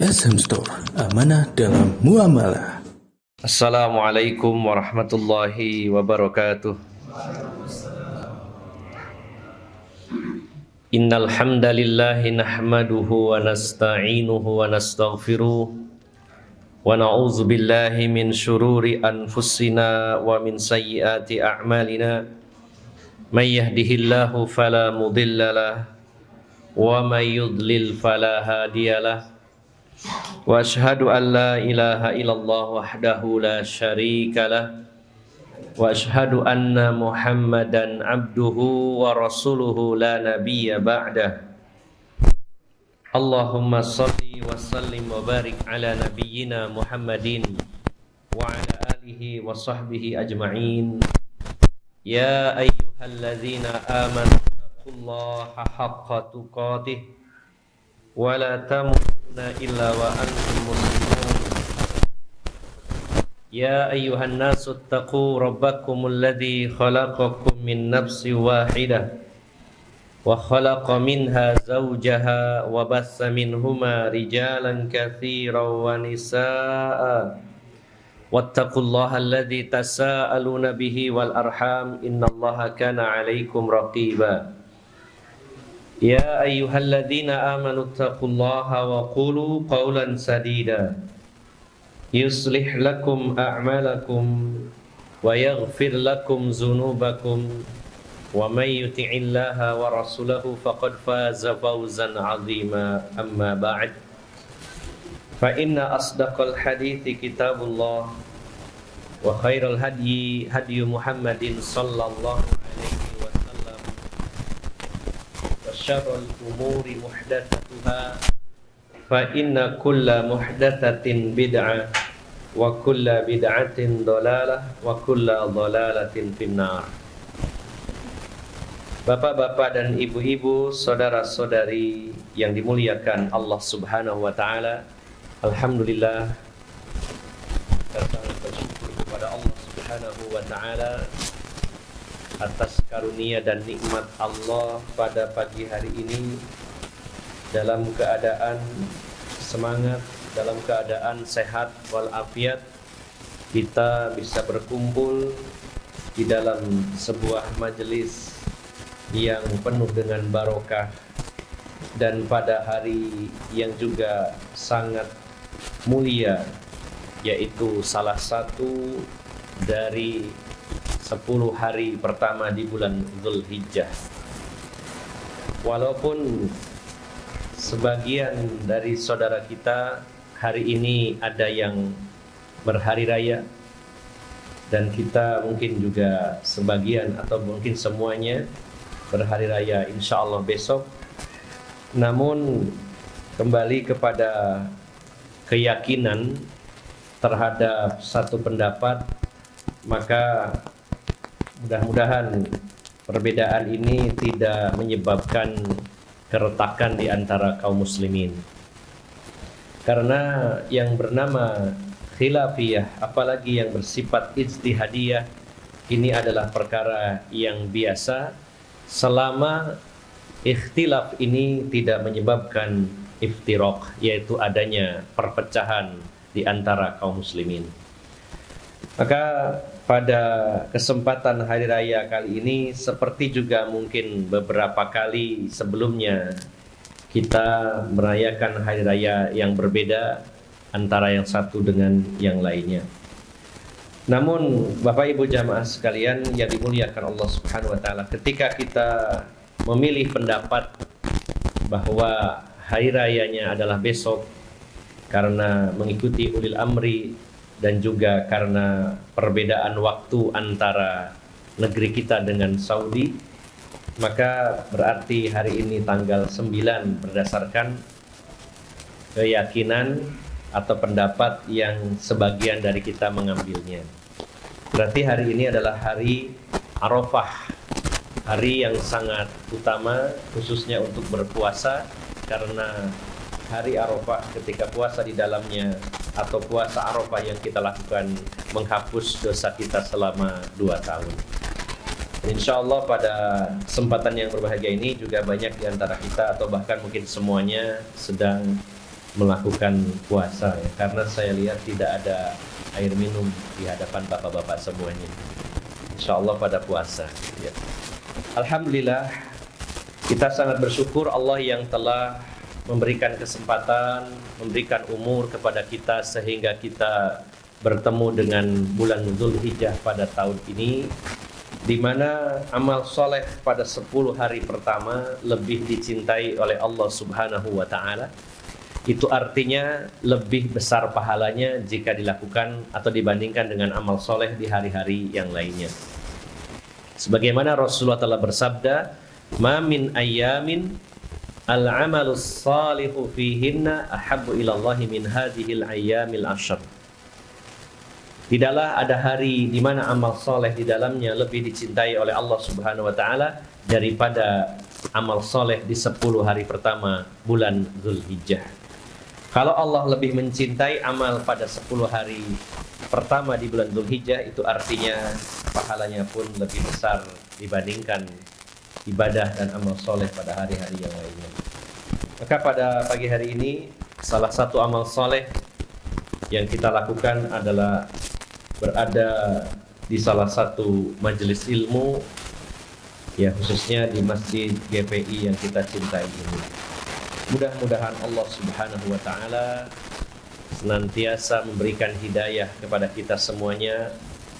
SM Store, amanah dalam muamalah. Assalamualaikum warahmatullahi wabarakatuh. Innal hamdalillahi nahmaduhu wa nasta'inuhu wa nastaghfiruh wa na'udzu billahi min syururi anfusina wa min sayyiati a'malina. May yahdihillahu fala mudhillalah wa may yudlil fala hadiyalah. Wa ashhadu an la ilaha illallah wahdahu la syarikalah wa ashhadu anna Muhammadan abduhu wa rasuluhu la nabiyya ba'dah. Allahumma salli wa sallim wa barik ala nabiyyina Muhammadin wa ala alihi wa sahbihi ajma'in. Ya ayyuhalladzina amanu taqullaha haqqa tuqatih wa la tamutunna illa wa antum muslimun. Ya ayyuhan nasu taqu rabbakumul ladzi khalaqakum min nafsin wahidah wa khalaqa minha zawjaha wa bassa minhuma rijalan katsiran wa nisaa'a wattaqullaha alladzi tasaaluna bihi wal arham innallaha kana 'alaikum raqiba. Ya ayyuhalladzina amanu taqullaha wa qulu qawlan sadida yuslih lakum a'malakum wa yaghfir lakum dhunubakum wa may yuti'illaha wa rasulahu faqad faza fawzan 'azima. Amma ba'd, fa inna asdaqal hadithi kitabullah wa khairal hadyi hadyu Muhammadin sallallahu alaihi wasallam wa syarrul umuri muhdatsatuha fa inna kulla muhdatsatin bid'ah wa kulla bid'atin dhalalah wa kulla dhalalatin finnar. Bapak-bapak dan ibu-ibu, saudara-saudari yang dimuliakan Allah Subhanahu wa taala, alhamdulillah kita sangat bersyukur kepada Allah Subhanahu wa taala atas karunia dan nikmat Allah pada pagi hari ini dalam keadaan semangat, dalam keadaan sehat walafiat, kita bisa berkumpul di dalam sebuah majelis yang penuh dengan barokah, dan pada hari yang juga sangat mulia, yaitu salah satu dari 10 hari pertama di bulan Dzulhijjah. Walaupun sebagian dari saudara kita hari ini ada yang berhari raya, dan kita mungkin juga sebagian atau mungkin semuanya berhari raya insya Allah besok. Namun kembali kepada keyakinan terhadap satu pendapat, maka mudah-mudahan perbedaan ini tidak menyebabkan keretakan di antara kaum muslimin. Karena yang bernama khilafiyah, apalagi yang bersifat ijtihadiyah, ini adalah perkara yang biasa selama ikhtilaf ini tidak menyebabkan iftiraq, yaitu adanya perpecahan di antara kaum muslimin. Maka pada kesempatan hari raya kali ini, seperti juga mungkin beberapa kali sebelumnya, kita merayakan hari raya yang berbeda antara yang satu dengan yang lainnya. Namun Bapak Ibu jamaah sekalian yang dimuliakan Allah Subhanahu wa taala, ketika kita memilih pendapat bahwa hari rayanya adalah besok karena mengikuti ulil amri dan juga karena perbedaan waktu antara negeri kita dengan Saudi, maka berarti hari ini tanggal 9 berdasarkan keyakinan atau pendapat yang sebagian dari kita mengambilnya. Berarti hari ini adalah hari Arafah, hari yang sangat utama khususnya untuk berpuasa, karena hari Arafah ketika puasa di dalamnya atau puasa Arafah yang kita lakukan menghapus dosa kita selama 2 tahun. Insya Allah pada kesempatan yang berbahagia ini juga banyak di antara kita atau bahkan mungkin semuanya sedang melakukan puasa ya, karena saya lihat tidak ada air minum di hadapan bapak-bapak semuanya. Insya Allah pada puasa ya. Alhamdulillah, kita sangat bersyukur Allah yang telah memberikan kesempatan, memberikan umur kepada kita sehingga kita bertemu dengan bulan Dzulhijjah pada tahun ini, di mana amal soleh pada 10 hari pertama lebih dicintai oleh Allah Subhanahu wa Ta'ala. Itu artinya lebih besar pahalanya jika dilakukan atau dibandingkan dengan amal soleh di hari-hari yang lainnya. Sebagaimana Rasulullah telah bersabda, "Ma min ayyamin al-amalus salihu fihinna ahabbu ilallahi min hadhil ayyamil ashr." Tidaklah ada hari di mana amal soleh di dalamnya lebih dicintai oleh Allah Subhanahu wa Ta'ala daripada amal soleh di 10 hari pertama bulan Dzulhijjah. Kalau Allah lebih mencintai amal pada 10 hari pertama di bulan Dzulhijjah, itu artinya pahalanya pun lebih besar dibandingkan ibadah dan amal soleh pada hari-hari yang lainnya. Maka pada pagi hari ini, salah satu amal soleh yang kita lakukan adalah berada di salah satu majelis ilmu, ya khususnya di Masjid GPI yang kita cintai ini. Mudah-mudahan Allah Subhanahu wa Ta'ala senantiasa memberikan hidayah kepada kita semuanya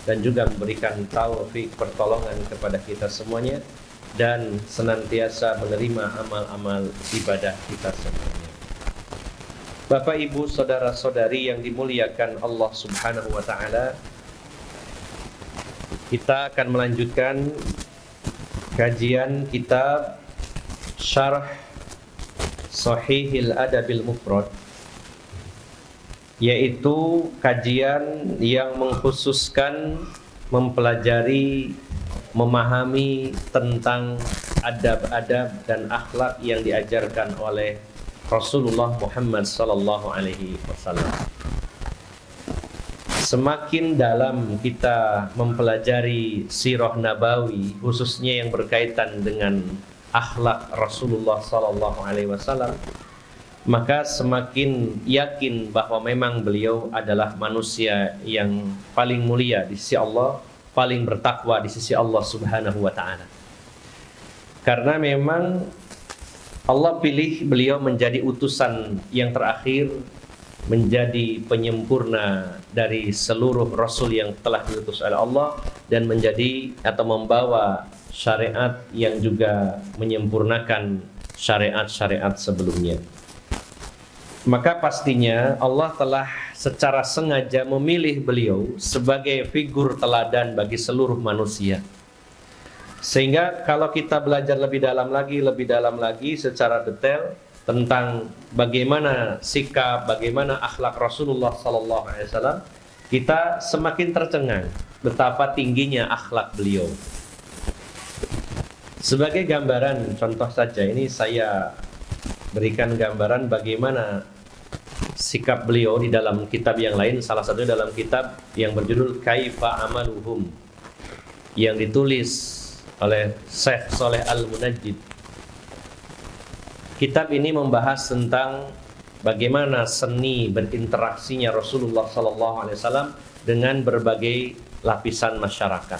dan juga memberikan taufik pertolongan kepada kita semuanya dan senantiasa menerima amal-amal ibadah kita semuanya. Bapak, Ibu, saudara-saudari yang dimuliakan Allah Subhanahu wa Ta'ala, kita akan melanjutkan kajian kitab Syarah Sahihil Adabil Mufrad, yaitu kajian yang mengkhususkan mempelajari, memahami tentang adab-adab dan akhlak yang diajarkan oleh Rasulullah Muhammad sallallahu alaihi wasallam. Semakin dalam kita mempelajari sirah nabawi, khususnya yang berkaitan dengan akhlak Rasulullah sallallahu alaihi wasallam, maka semakin yakin bahwa memang beliau adalah manusia yang paling mulia di sisi Allah, paling bertakwa di sisi Allah Subhanahu wa Ta'ala. Karena memang Allah pilih beliau menjadi utusan yang terakhir, menjadi penyempurna dari seluruh rasul yang telah diutus oleh Allah, dan menjadi atau membawa syariat yang juga menyempurnakan syariat-syariat sebelumnya. Maka pastinya Allah telah secara sengaja memilih beliau sebagai figur teladan bagi seluruh manusia. Sehingga kalau kita belajar lebih dalam lagi secara detail tentang bagaimana sikap, bagaimana akhlak Rasulullah SAW, kita semakin tercengang betapa tingginya akhlak beliau. Sebagai gambaran contoh saja, ini saya berikan gambaran bagaimana sikap beliau di dalam kitab yang lain, salah satunya dalam kitab yang berjudul Kaifa Amaluhum yang ditulis oleh Syekh Shaleh Al-Munajjid. Kitab ini membahas tentang bagaimana seni berinteraksinya Rasulullah SAW dengan berbagai lapisan masyarakat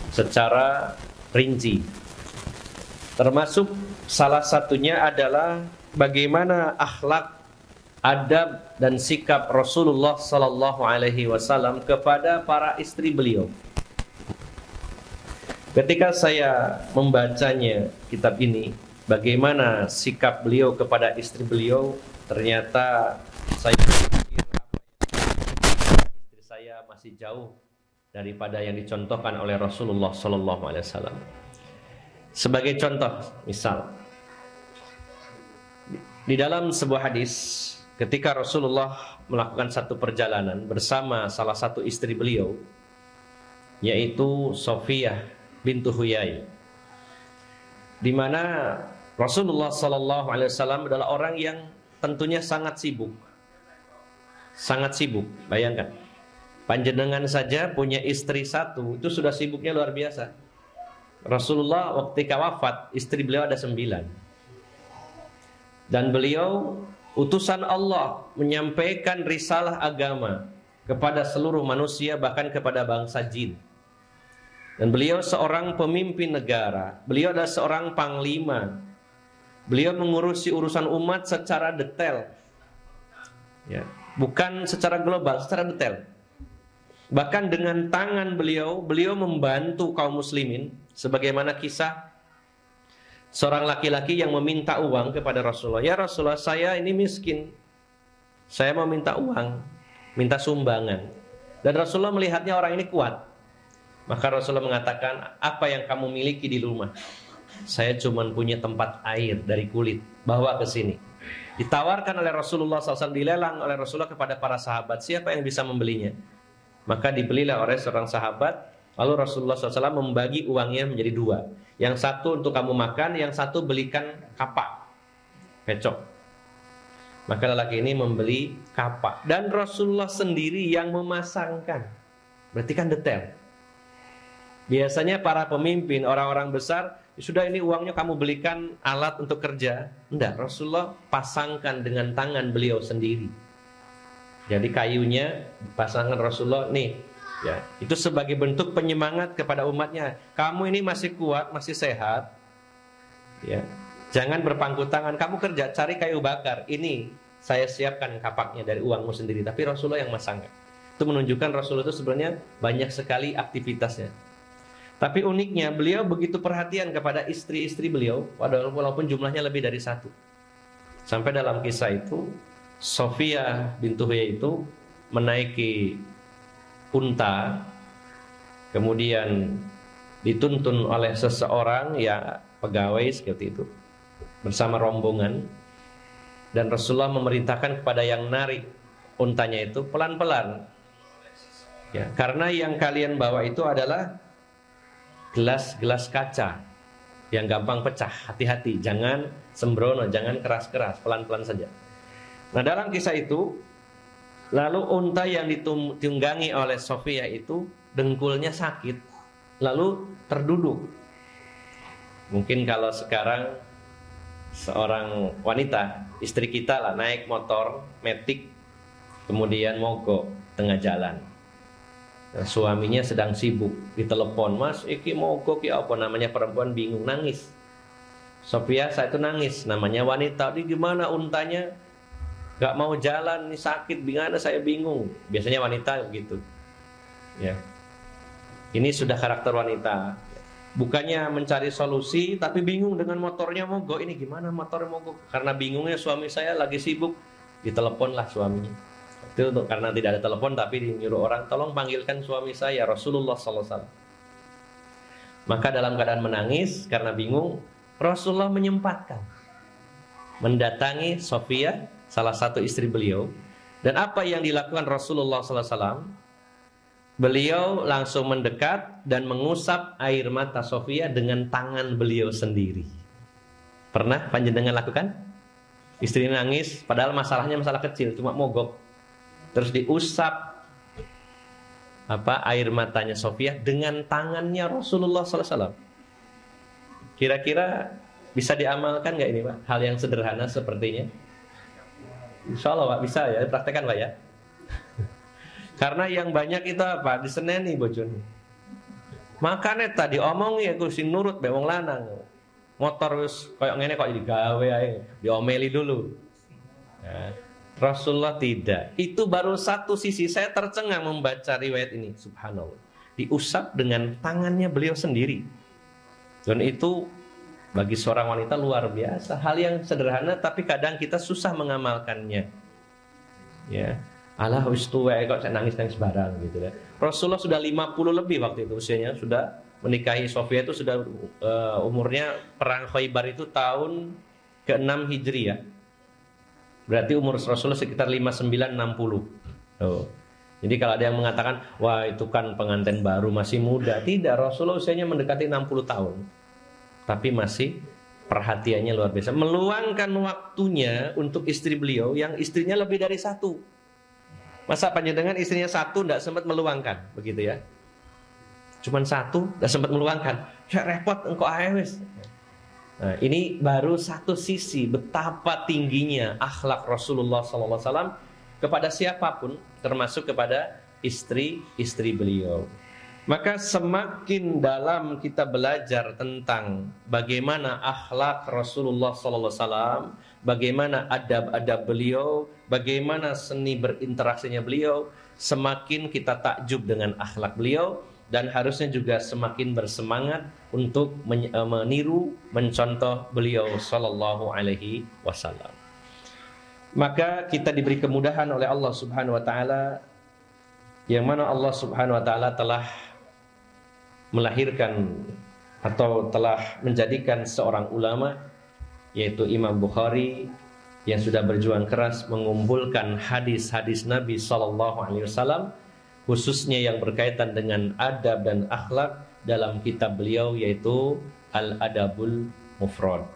secara rinci. Termasuk salah satunya adalah bagaimana akhlak, adab dan sikap Rasulullah sallallahu alaihi wasallam kepada para istri beliau. Ketika saya membacanya kitab ini, bagaimana sikap beliau kepada istri beliau, ternyata saya pikir istri saya masih jauh daripada yang dicontohkan oleh Rasulullah sallallahu alaihi wasallam. Sebagai contoh, misal di dalam sebuah hadis, ketika Rasulullah melakukan satu perjalanan bersama salah satu istri beliau, yaitu Sofiyah bintu Huyai, di mana Rasulullah SAW adalah orang yang tentunya sangat sibuk. Bayangkan, panjenengan saja punya istri satu, itu sudah sibuknya luar biasa. Rasulullah ketika wafat, istri beliau ada 9. Dan beliau utusan Allah menyampaikan risalah agama kepada seluruh manusia, bahkan kepada bangsa jin. Dan beliau seorang pemimpin negara, beliau adalah seorang panglima. Beliau mengurusi urusan umat secara detail, ya, bukan secara global, secara detail. Bahkan dengan tangan beliau membantu kaum muslimin. Sebagaimana kisah seorang laki-laki yang meminta uang kepada Rasulullah. Ya Rasulullah, saya ini miskin, saya mau minta uang, minta sumbangan. Dan Rasulullah melihatnya orang ini kuat. Maka Rasulullah mengatakan, apa yang kamu miliki di rumah? Saya cuma punya tempat air dari kulit, bawa ke sini. Ditawarkan oleh Rasulullah SAW, dilelang oleh Rasulullah kepada para sahabat, siapa yang bisa membelinya? Maka dibelilah oleh seorang sahabat. Lalu Rasulullah SAW membagi uangnya menjadi dua. Yang satu untuk kamu makan, yang satu belikan kapak, pecok. Maka lelaki ini membeli kapak. Dan Rasulullah sendiri yang memasangkan. Berarti kan detail. Biasanya para pemimpin, orang-orang besar, sudah ini uangnya kamu belikan alat untuk kerja. Enggak, Rasulullah pasangkan dengan tangan beliau sendiri. Jadi kayunya pasangkan Rasulullah nih, ya. Itu sebagai bentuk penyemangat kepada umatnya. Kamu ini masih kuat, masih sehat, ya. Jangan berpangku tangan. Kamu kerja, cari kayu bakar. Ini saya siapkan kapaknya dari uangmu sendiri. Tapi Rasulullah yang masangkan. Itu menunjukkan Rasulullah itu sebenarnya banyak sekali aktivitasnya. Tapi uniknya beliau begitu perhatian kepada istri-istri beliau, walaupun jumlahnya lebih dari satu. Sampai dalam kisah itu, Sofia bintu Huyai itu menaiki unta, kemudian dituntun oleh seseorang, ya pegawai seperti itu, bersama rombongan. Dan Rasulullah memerintahkan kepada yang narik untanya itu pelan-pelan, ya, karena yang kalian bawa itu adalah gelas-gelas kaca yang gampang pecah. Hati-hati, jangan sembrono, jangan keras-keras, pelan-pelan saja. Nah, dalam kisah itu, lalu unta yang ditunggangi oleh Sofia itu dengkulnya sakit, lalu terduduk. Mungkin kalau sekarang seorang wanita, istri kita lah, naik motor metik, kemudian mogok tengah jalan. Nah, suaminya sedang sibuk, ditelepon, Mas, iki mogok ya, apa namanya, perempuan bingung, nangis. Sofia saat itu nangis, namanya wanita, ini gimana untanya gak mau jalan, ini sakit, gimana saya bingung. Biasanya wanita begitu, ya. Ini sudah karakter wanita. Bukannya mencari solusi, tapi bingung dengan motornya mogok. Ini gimana motornya mogok? Karena bingungnya suami saya lagi sibuk, diteleponlah suaminya. Itu karena tidak ada telepon, tapi dinyuruh orang, tolong panggilkan suami saya, Rasulullah SAW. Maka dalam keadaan menangis karena bingung, Rasulullah menyempatkan mendatangi Sofia, salah satu istri beliau. Dan apa yang dilakukan Rasulullah SAW? Beliau langsung mendekat dan mengusap air mata Sofia dengan tangan beliau sendiri. Pernah panjenengan lakukan? Istri nangis, padahal masalahnya masalah kecil, cuma mogok. Terus diusap air matanya Sofia dengan tangannya Rasulullah SAW. Kira-kira bisa diamalkan nggak ini, Pak? Hal yang sederhana sepertinya. Insya Allah, Pak, bisa ya, praktekkan, Pak, ya. Karena yang banyak itu apa? Diseneni bojone. Makanya tadi omong ya kursi nurut be wong lanang. Motor wis koyo ngene kok digawe ae, diomeli dulu. Nah, Rasulullah tidak. Itu baru satu sisi. Saya tercengang membaca riwayat ini. Subhanallah. Diusap dengan tangannya beliau sendiri. Dan itu bagi seorang wanita luar biasa. Hal yang sederhana tapi kadang kita susah mengamalkannya. Ya. Alah wis tuwa kok saya nangis-nangis barang gitu ya. Rasulullah sudah 50 lebih waktu itu usianya, sudah menikahi Sofia itu sudah umurnya perang Khaybar itu tahun ke-6 Hijriah. Berarti umur Rasulullah sekitar 59-60. Oh. Jadi kalau ada yang mengatakan, wah itu kan pengantin baru masih muda. Tidak, Rasulullah usianya mendekati 60 tahun. Tapi masih perhatiannya luar biasa. Meluangkan waktunya untuk istri beliau yang istrinya lebih dari satu. Masa panjenengan istrinya satu tidak sempat meluangkan, begitu ya? Cuman satu, tidak sempat meluangkan. Ya repot engkau ae wis. Nah, ini baru satu sisi betapa tingginya akhlak Rasulullah SAW kepada siapapun, termasuk kepada istri-istri beliau. Maka semakin dalam kita belajar tentang bagaimana akhlak Rasulullah SAW, bagaimana adab-adab beliau, bagaimana seni berinteraksinya beliau, semakin kita takjub dengan akhlak beliau, dan harusnya juga semakin bersemangat untuk meniru, mencontoh beliau Sallallahu Alaihi Wasallam. Maka kita diberi kemudahan oleh Allah Subhanahu Wa Taala, yang mana Allah Subhanahu Wa Taala telah melahirkan atau telah menjadikan seorang ulama, yaitu Imam Bukhari, yang sudah berjuang keras mengumpulkan hadis-hadis Nabi Sallallahu Alaihi Wasallam, khususnya yang berkaitan dengan adab dan akhlak dalam kitab beliau, yaitu Al-Adabul Mufrad.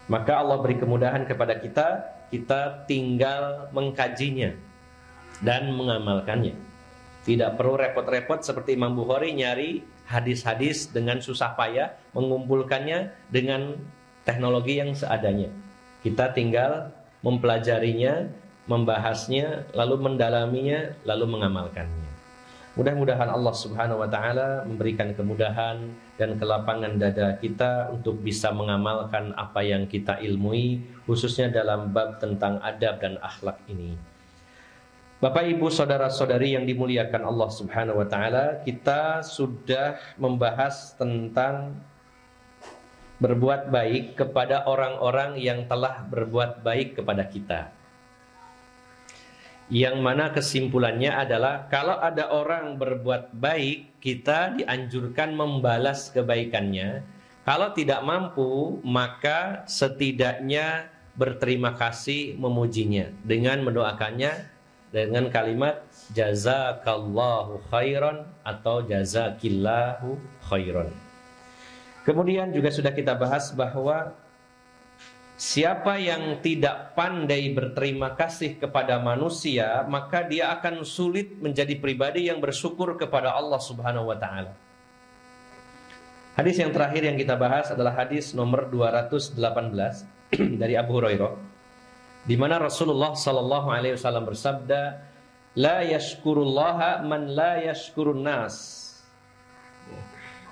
Maka Allah beri kemudahan kepada kita tinggal mengkajinya dan mengamalkannya. Tidak perlu repot-repot seperti Imam Bukhari nyari hadis-hadis dengan susah payah, mengumpulkannya dengan teknologi yang seadanya. Kita tinggal mempelajarinya, membahasnya, lalu mendalaminya, lalu mengamalkannya. Mudah-mudahan Allah Subhanahu wa Ta'ala memberikan kemudahan dan kelapangan dada kita untuk bisa mengamalkan apa yang kita ilmui, khususnya dalam bab tentang adab dan akhlak ini. Bapak, Ibu, saudara-saudari yang dimuliakan Allah Subhanahu wa Ta'ala, kita sudah membahas tentang berbuat baik kepada orang-orang yang telah berbuat baik kepada kita. Yang mana kesimpulannya adalah kalau ada orang berbuat baik, kita dianjurkan membalas kebaikannya. Kalau tidak mampu, maka setidaknya berterima kasih, memujinya dengan mendoakannya dengan kalimat jazakallahu khairan atau jazakillahu khairan. Kemudian juga sudah kita bahas bahwa siapa yang tidak pandai berterima kasih kepada manusia, maka dia akan sulit menjadi pribadi yang bersyukur kepada Allah Subhanahu wa Ta'ala. Hadis yang terakhir yang kita bahas adalah hadis nomor 218 dari Abu Hurairah, di mana Rasulullah sallallahu alaihi wasallam bersabda, la yashkurullaha man la yashkurun nas.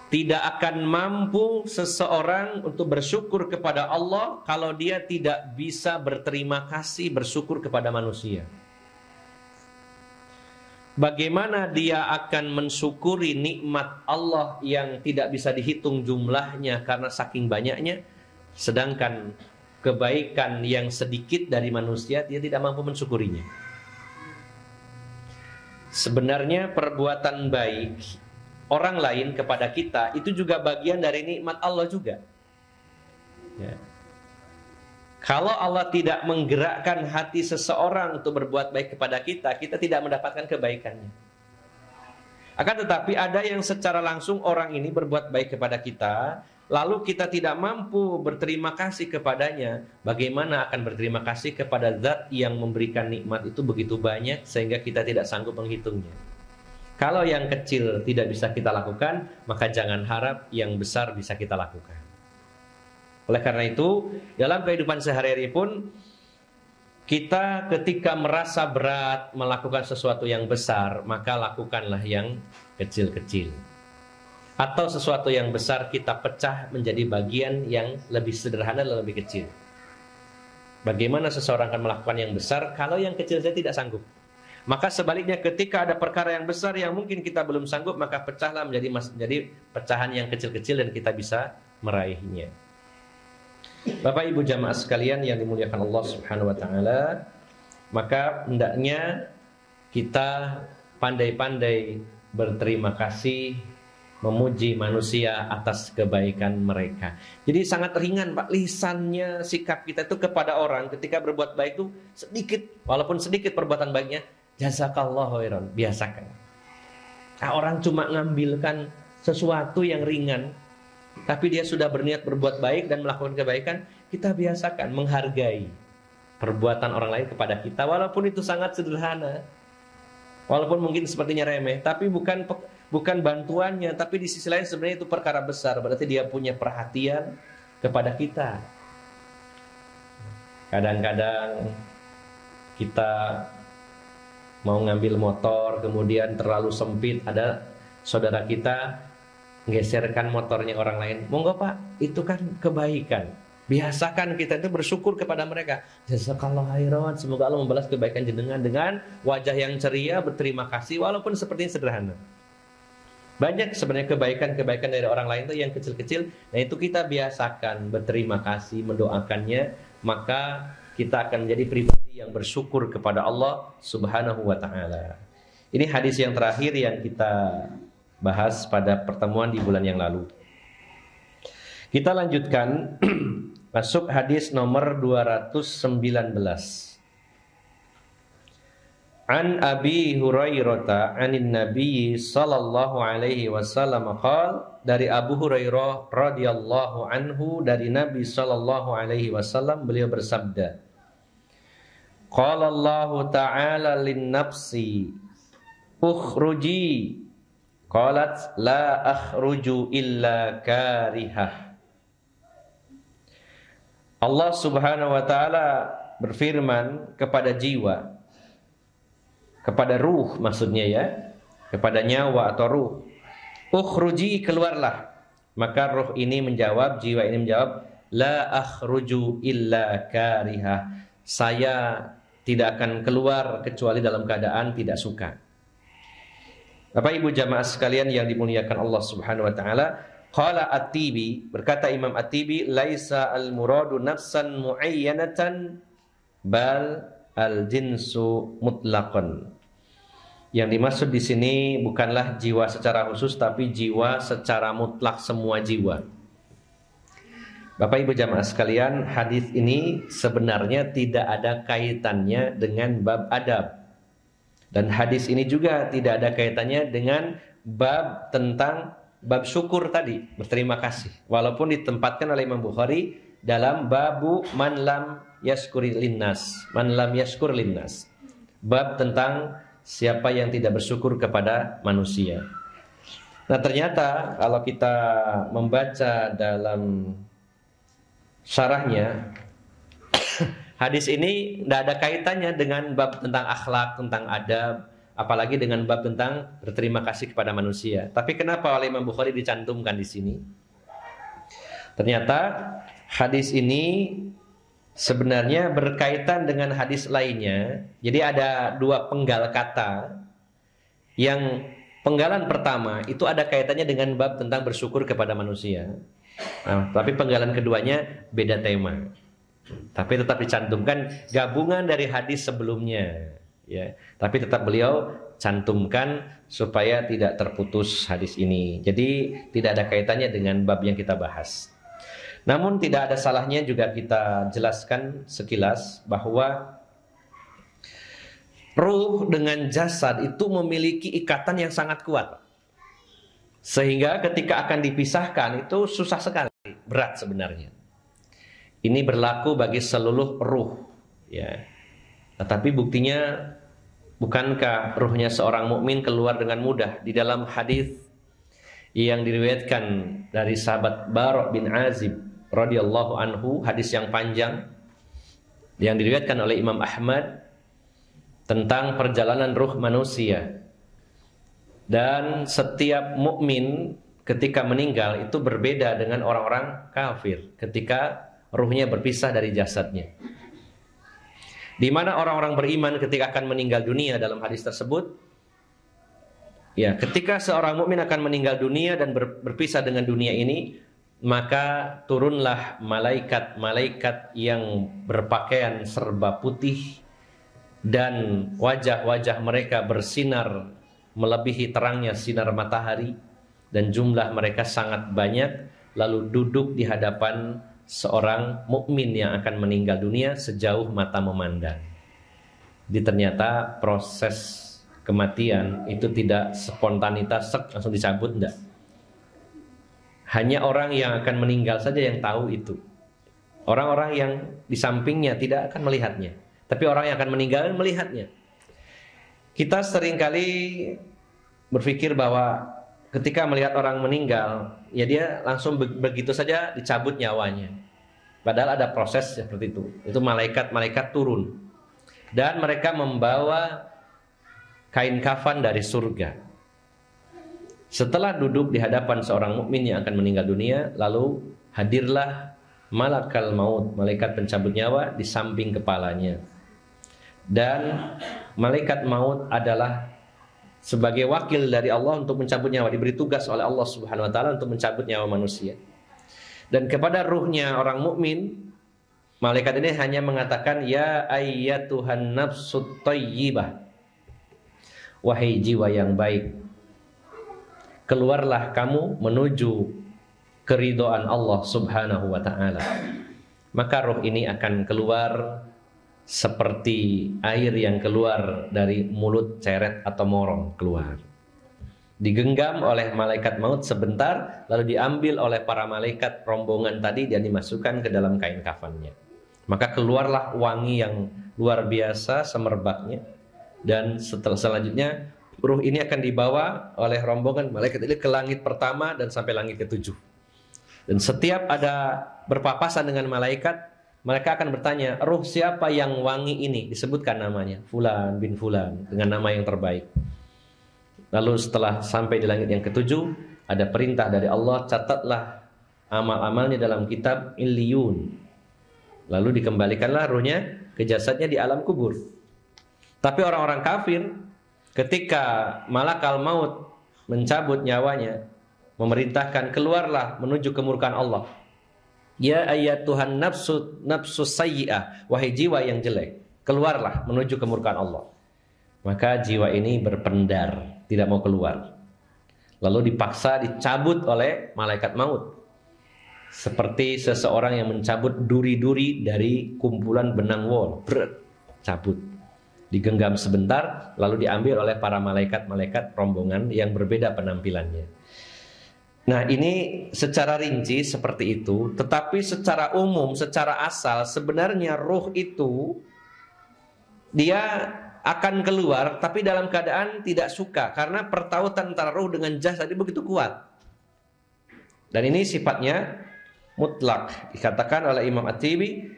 Tidak akan mampu seseorang untuk bersyukur kepada Allah kalau dia tidak bisa berterima kasih, bersyukur kepada manusia. Bagaimana dia akan mensyukuri nikmat Allah yang tidak bisa dihitung jumlahnya karena saking banyaknya, sedangkan kebaikan yang sedikit dari manusia dia tidak mampu mensyukurinya. Sebenarnya perbuatan baik orang lain kepada kita itu juga bagian dari nikmat Allah juga. Ya. Kalau Allah tidak menggerakkan hati seseorang untuk berbuat baik kepada kita, kita tidak mendapatkan kebaikannya. Akan tetapi ada yang secara langsung orang ini berbuat baik kepada kita, lalu kita tidak mampu berterima kasih kepadanya. Bagaimana akan berterima kasih kepada zat yang memberikan nikmat itu begitu banyak sehingga kita tidak sanggup menghitungnya. Kalau yang kecil tidak bisa kita lakukan, maka jangan harap yang besar bisa kita lakukan. Oleh karena itu, dalam kehidupan sehari-hari pun, kita ketika merasa berat melakukan sesuatu yang besar, maka lakukanlah yang kecil-kecil. Atau sesuatu yang besar kita pecah menjadi bagian yang lebih sederhana dan lebih kecil. Bagaimana seseorang akan melakukan yang besar kalau yang kecil saja tidak sanggup? Maka sebaliknya ketika ada perkara yang besar yang mungkin kita belum sanggup, maka pecahlah menjadi pecahan yang kecil-kecil dan kita bisa meraihnya. Bapak Ibu jamaah sekalian yang dimuliakan Allah Subhanahu wa Ta'ala, maka hendaknya kita pandai-pandai berterima kasih, memuji manusia atas kebaikan mereka. Jadi sangat ringan Pak lisannya, sikap kita itu kepada orang ketika berbuat baik itu sedikit, walaupun sedikit perbuatan baiknya, jazakallahu khairan, biasakan. Nah, orang cuma ngambilkan sesuatu yang ringan, tapi dia sudah berniat berbuat baik dan melakukan kebaikan, kita biasakan menghargai perbuatan orang lain kepada kita, walaupun itu sangat sederhana, walaupun mungkin sepertinya remeh, tapi bukan bantuannya, tapi di sisi lain sebenarnya itu perkara besar. Berarti dia punya perhatian, kepada kita. Kadang-kadang kita mau ngambil motor, kemudian terlalu sempit, ada saudara kita geserkan motornya orang lain. Monggo Pak, itu kan kebaikan. Biasakan kita itu bersyukur kepada mereka. Jazakallahu khairan, semoga Allah membalas kebaikan jenengan dengan wajah yang ceria, berterima kasih walaupun sepertinya sederhana. Banyak sebenarnya kebaikan-kebaikan dari orang lain itu yang kecil-kecil. Nah itu kita biasakan berterima kasih, mendoakannya, maka kita akan menjadi pribadi yang bersyukur kepada Allah Subhanahu wa ta'ala. Ini hadis yang terakhir yang kita bahas pada pertemuan di bulan yang lalu. Kita lanjutkan masuk hadis nomor 219. An Abi Hurairah anin Nabi sallallahu alaihi wasallam qala, dari Abu Hurairah radhiyallahu anhu dari Nabi sallallahu alaihi wasallam, beliau bersabda, qala Allah ta'ala lin nafsi ukhruji, qalat la akhruju illa karihah. Allah Subhanahu wa ta'ala berfirman kepada jiwa, kepada ruh maksudnya ya, kepada nyawa atau ruh, ukhruji, keluarlah. Maka ruh ini menjawab, jiwa ini menjawab, la akhruju illa karihah, saya tidak akan keluar kecuali dalam keadaan tidak suka. Bapak Ibu jamaah sekalian yang dimuliakan Allah Subhanahu wa ta'ala, qala At-Tibi, berkata Imam At-Tibi, laisa al-muradu nafsan muayyanatan bal al-jinsu mutlaqan. Yang dimaksud di sini bukanlah jiwa secara khusus, tapi jiwa secara mutlak, semua jiwa. Bapak Ibu jamaah sekalian, hadis ini sebenarnya tidak ada kaitannya dengan bab adab. Dan hadis ini juga tidak ada kaitannya dengan bab tentang bab syukur tadi, berterima kasih. Walaupun ditempatkan oleh Imam Bukhari dalam babu man lam yashkuri linnas, man lam yashkur linnas. Bab tentang siapa yang tidak bersyukur kepada manusia. Nah ternyata kalau kita membaca dalam syarahnya, hadis ini tidak ada kaitannya dengan bab tentang akhlak, tentang adab, apalagi dengan bab tentang berterima kasih kepada manusia. Tapi kenapa oleh Imam Bukhari dicantumkan di sini? Ternyata hadis ini sebenarnya berkaitan dengan hadis lainnya. Jadi ada dua penggal kata. Yang penggalan pertama itu ada kaitannya dengan bab tentang bersyukur kepada manusia. Nah, tapi penggalan keduanya beda tema. Tapi tetap dicantumkan gabungan dari hadis sebelumnya. Ya, tapi tetap beliau cantumkan supaya tidak terputus hadis ini. Jadi tidak ada kaitannya dengan bab yang kita bahas. Namun tidak ada salahnya juga kita jelaskan sekilas bahwa ruh dengan jasad itu memiliki ikatan yang sangat kuat. Sehingga ketika akan dipisahkan itu susah sekali, berat sebenarnya. Ini berlaku bagi seluruh ruh, ya. Tetapi buktinya, bukankah ruhnya seorang mukmin keluar dengan mudah? Di dalam hadis yang diriwayatkan dari sahabat Bara' bin Azib radhiyallahu anhu, hadis yang panjang yang diriwayatkan oleh Imam Ahmad tentang perjalanan ruh manusia. Dan setiap mukmin ketika meninggal itu berbeda dengan orang-orang kafir ketika ruhnya berpisah dari jasadnya. Di mana orang-orang beriman ketika akan meninggal dunia dalam hadis tersebut, ya, ketika seorang mukmin akan meninggal dunia dan berpisah dengan dunia ini, maka turunlah malaikat-malaikat yang berpakaian serba putih dan wajah-wajah mereka bersinar melebihi terangnya sinar matahari, dan jumlah mereka sangat banyak, lalu duduk di hadapan seorang mukmin yang akan meninggal dunia sejauh mata memandang. Jadi ternyata proses kematian itu tidak spontanitas langsung dicabut, enggak. Hanya orang yang akan meninggal saja yang tahu itu. Orang-orang yang di sampingnya tidak akan melihatnya, tapi orang yang akan meninggal melihatnya. Kita seringkali berpikir bahwa ketika melihat orang meninggal, ya dia langsung begitu saja dicabut nyawanya. Padahal ada proses seperti itu. Itu malaikat turun. Dan mereka membawa kain kafan dari surga. Setelah duduk di hadapan seorang mukmin yang akan meninggal dunia, lalu hadirlah malakal maut, malaikat pencabut nyawa di samping kepalanya. Dan malaikat maut adalah sebagai wakil dari Allah untuk mencabut nyawa, diberi tugas oleh Allah Subhanahu wa taala untuk mencabut nyawa manusia. Dan kepada ruhnya orang mukmin, malaikat ini hanya mengatakan, ya ayyatuhan nafsut thayyibah, wahai jiwa yang baik, keluarlah kamu menuju keridhaan Allah Subhanahu wa taala. Maka roh ini akan keluar seperti air yang keluar dari mulut ceret atau morong keluar. Digenggam oleh malaikat maut sebentar, lalu diambil oleh para malaikat rombongan tadi dan dimasukkan ke dalam kain kafannya. Maka keluarlah wangi yang luar biasa semerbaknya. Dan selanjutnya ruh ini akan dibawa oleh rombongan malaikat ini ke langit pertama dan sampai langit ke-7. Dan setiap ada berpapasan dengan malaikat, mereka akan bertanya, ruh siapa yang wangi ini? Disebutkan namanya, Fulan bin Fulan, dengan nama yang terbaik. Lalu setelah sampai di langit yang ke-7, ada perintah dari Allah, catatlah amal-amalnya dalam kitab Illiyun. Lalu dikembalikanlah ruhnya ke jasadnya di alam kubur. Tapi orang-orang kafir, ketika malakal maut mencabut nyawanya, memerintahkan keluarlah menuju kemurkaan Allah. Ya ayyatuhan nafsus sayyi'ah, wahai jiwa yang jelek, keluarlah menuju kemurkaan Allah. Maka jiwa ini berpendar, tidak mau keluar. Lalu dipaksa dicabut oleh malaikat maut. Seperti seseorang yang mencabut duri-duri dari kumpulan benang wol. Cabut. Digenggam sebentar, lalu diambil oleh para malaikat-malaikat rombongan yang berbeda penampilannya. Nah, ini secara rinci seperti itu. Tetapi secara umum, secara asal, sebenarnya ruh itu dia akan keluar, tapi dalam keadaan tidak suka, karena pertautan antara ruh dengan jasad itu begitu kuat. Dan ini sifatnya mutlak. Dikatakan oleh Imam At-Tibi,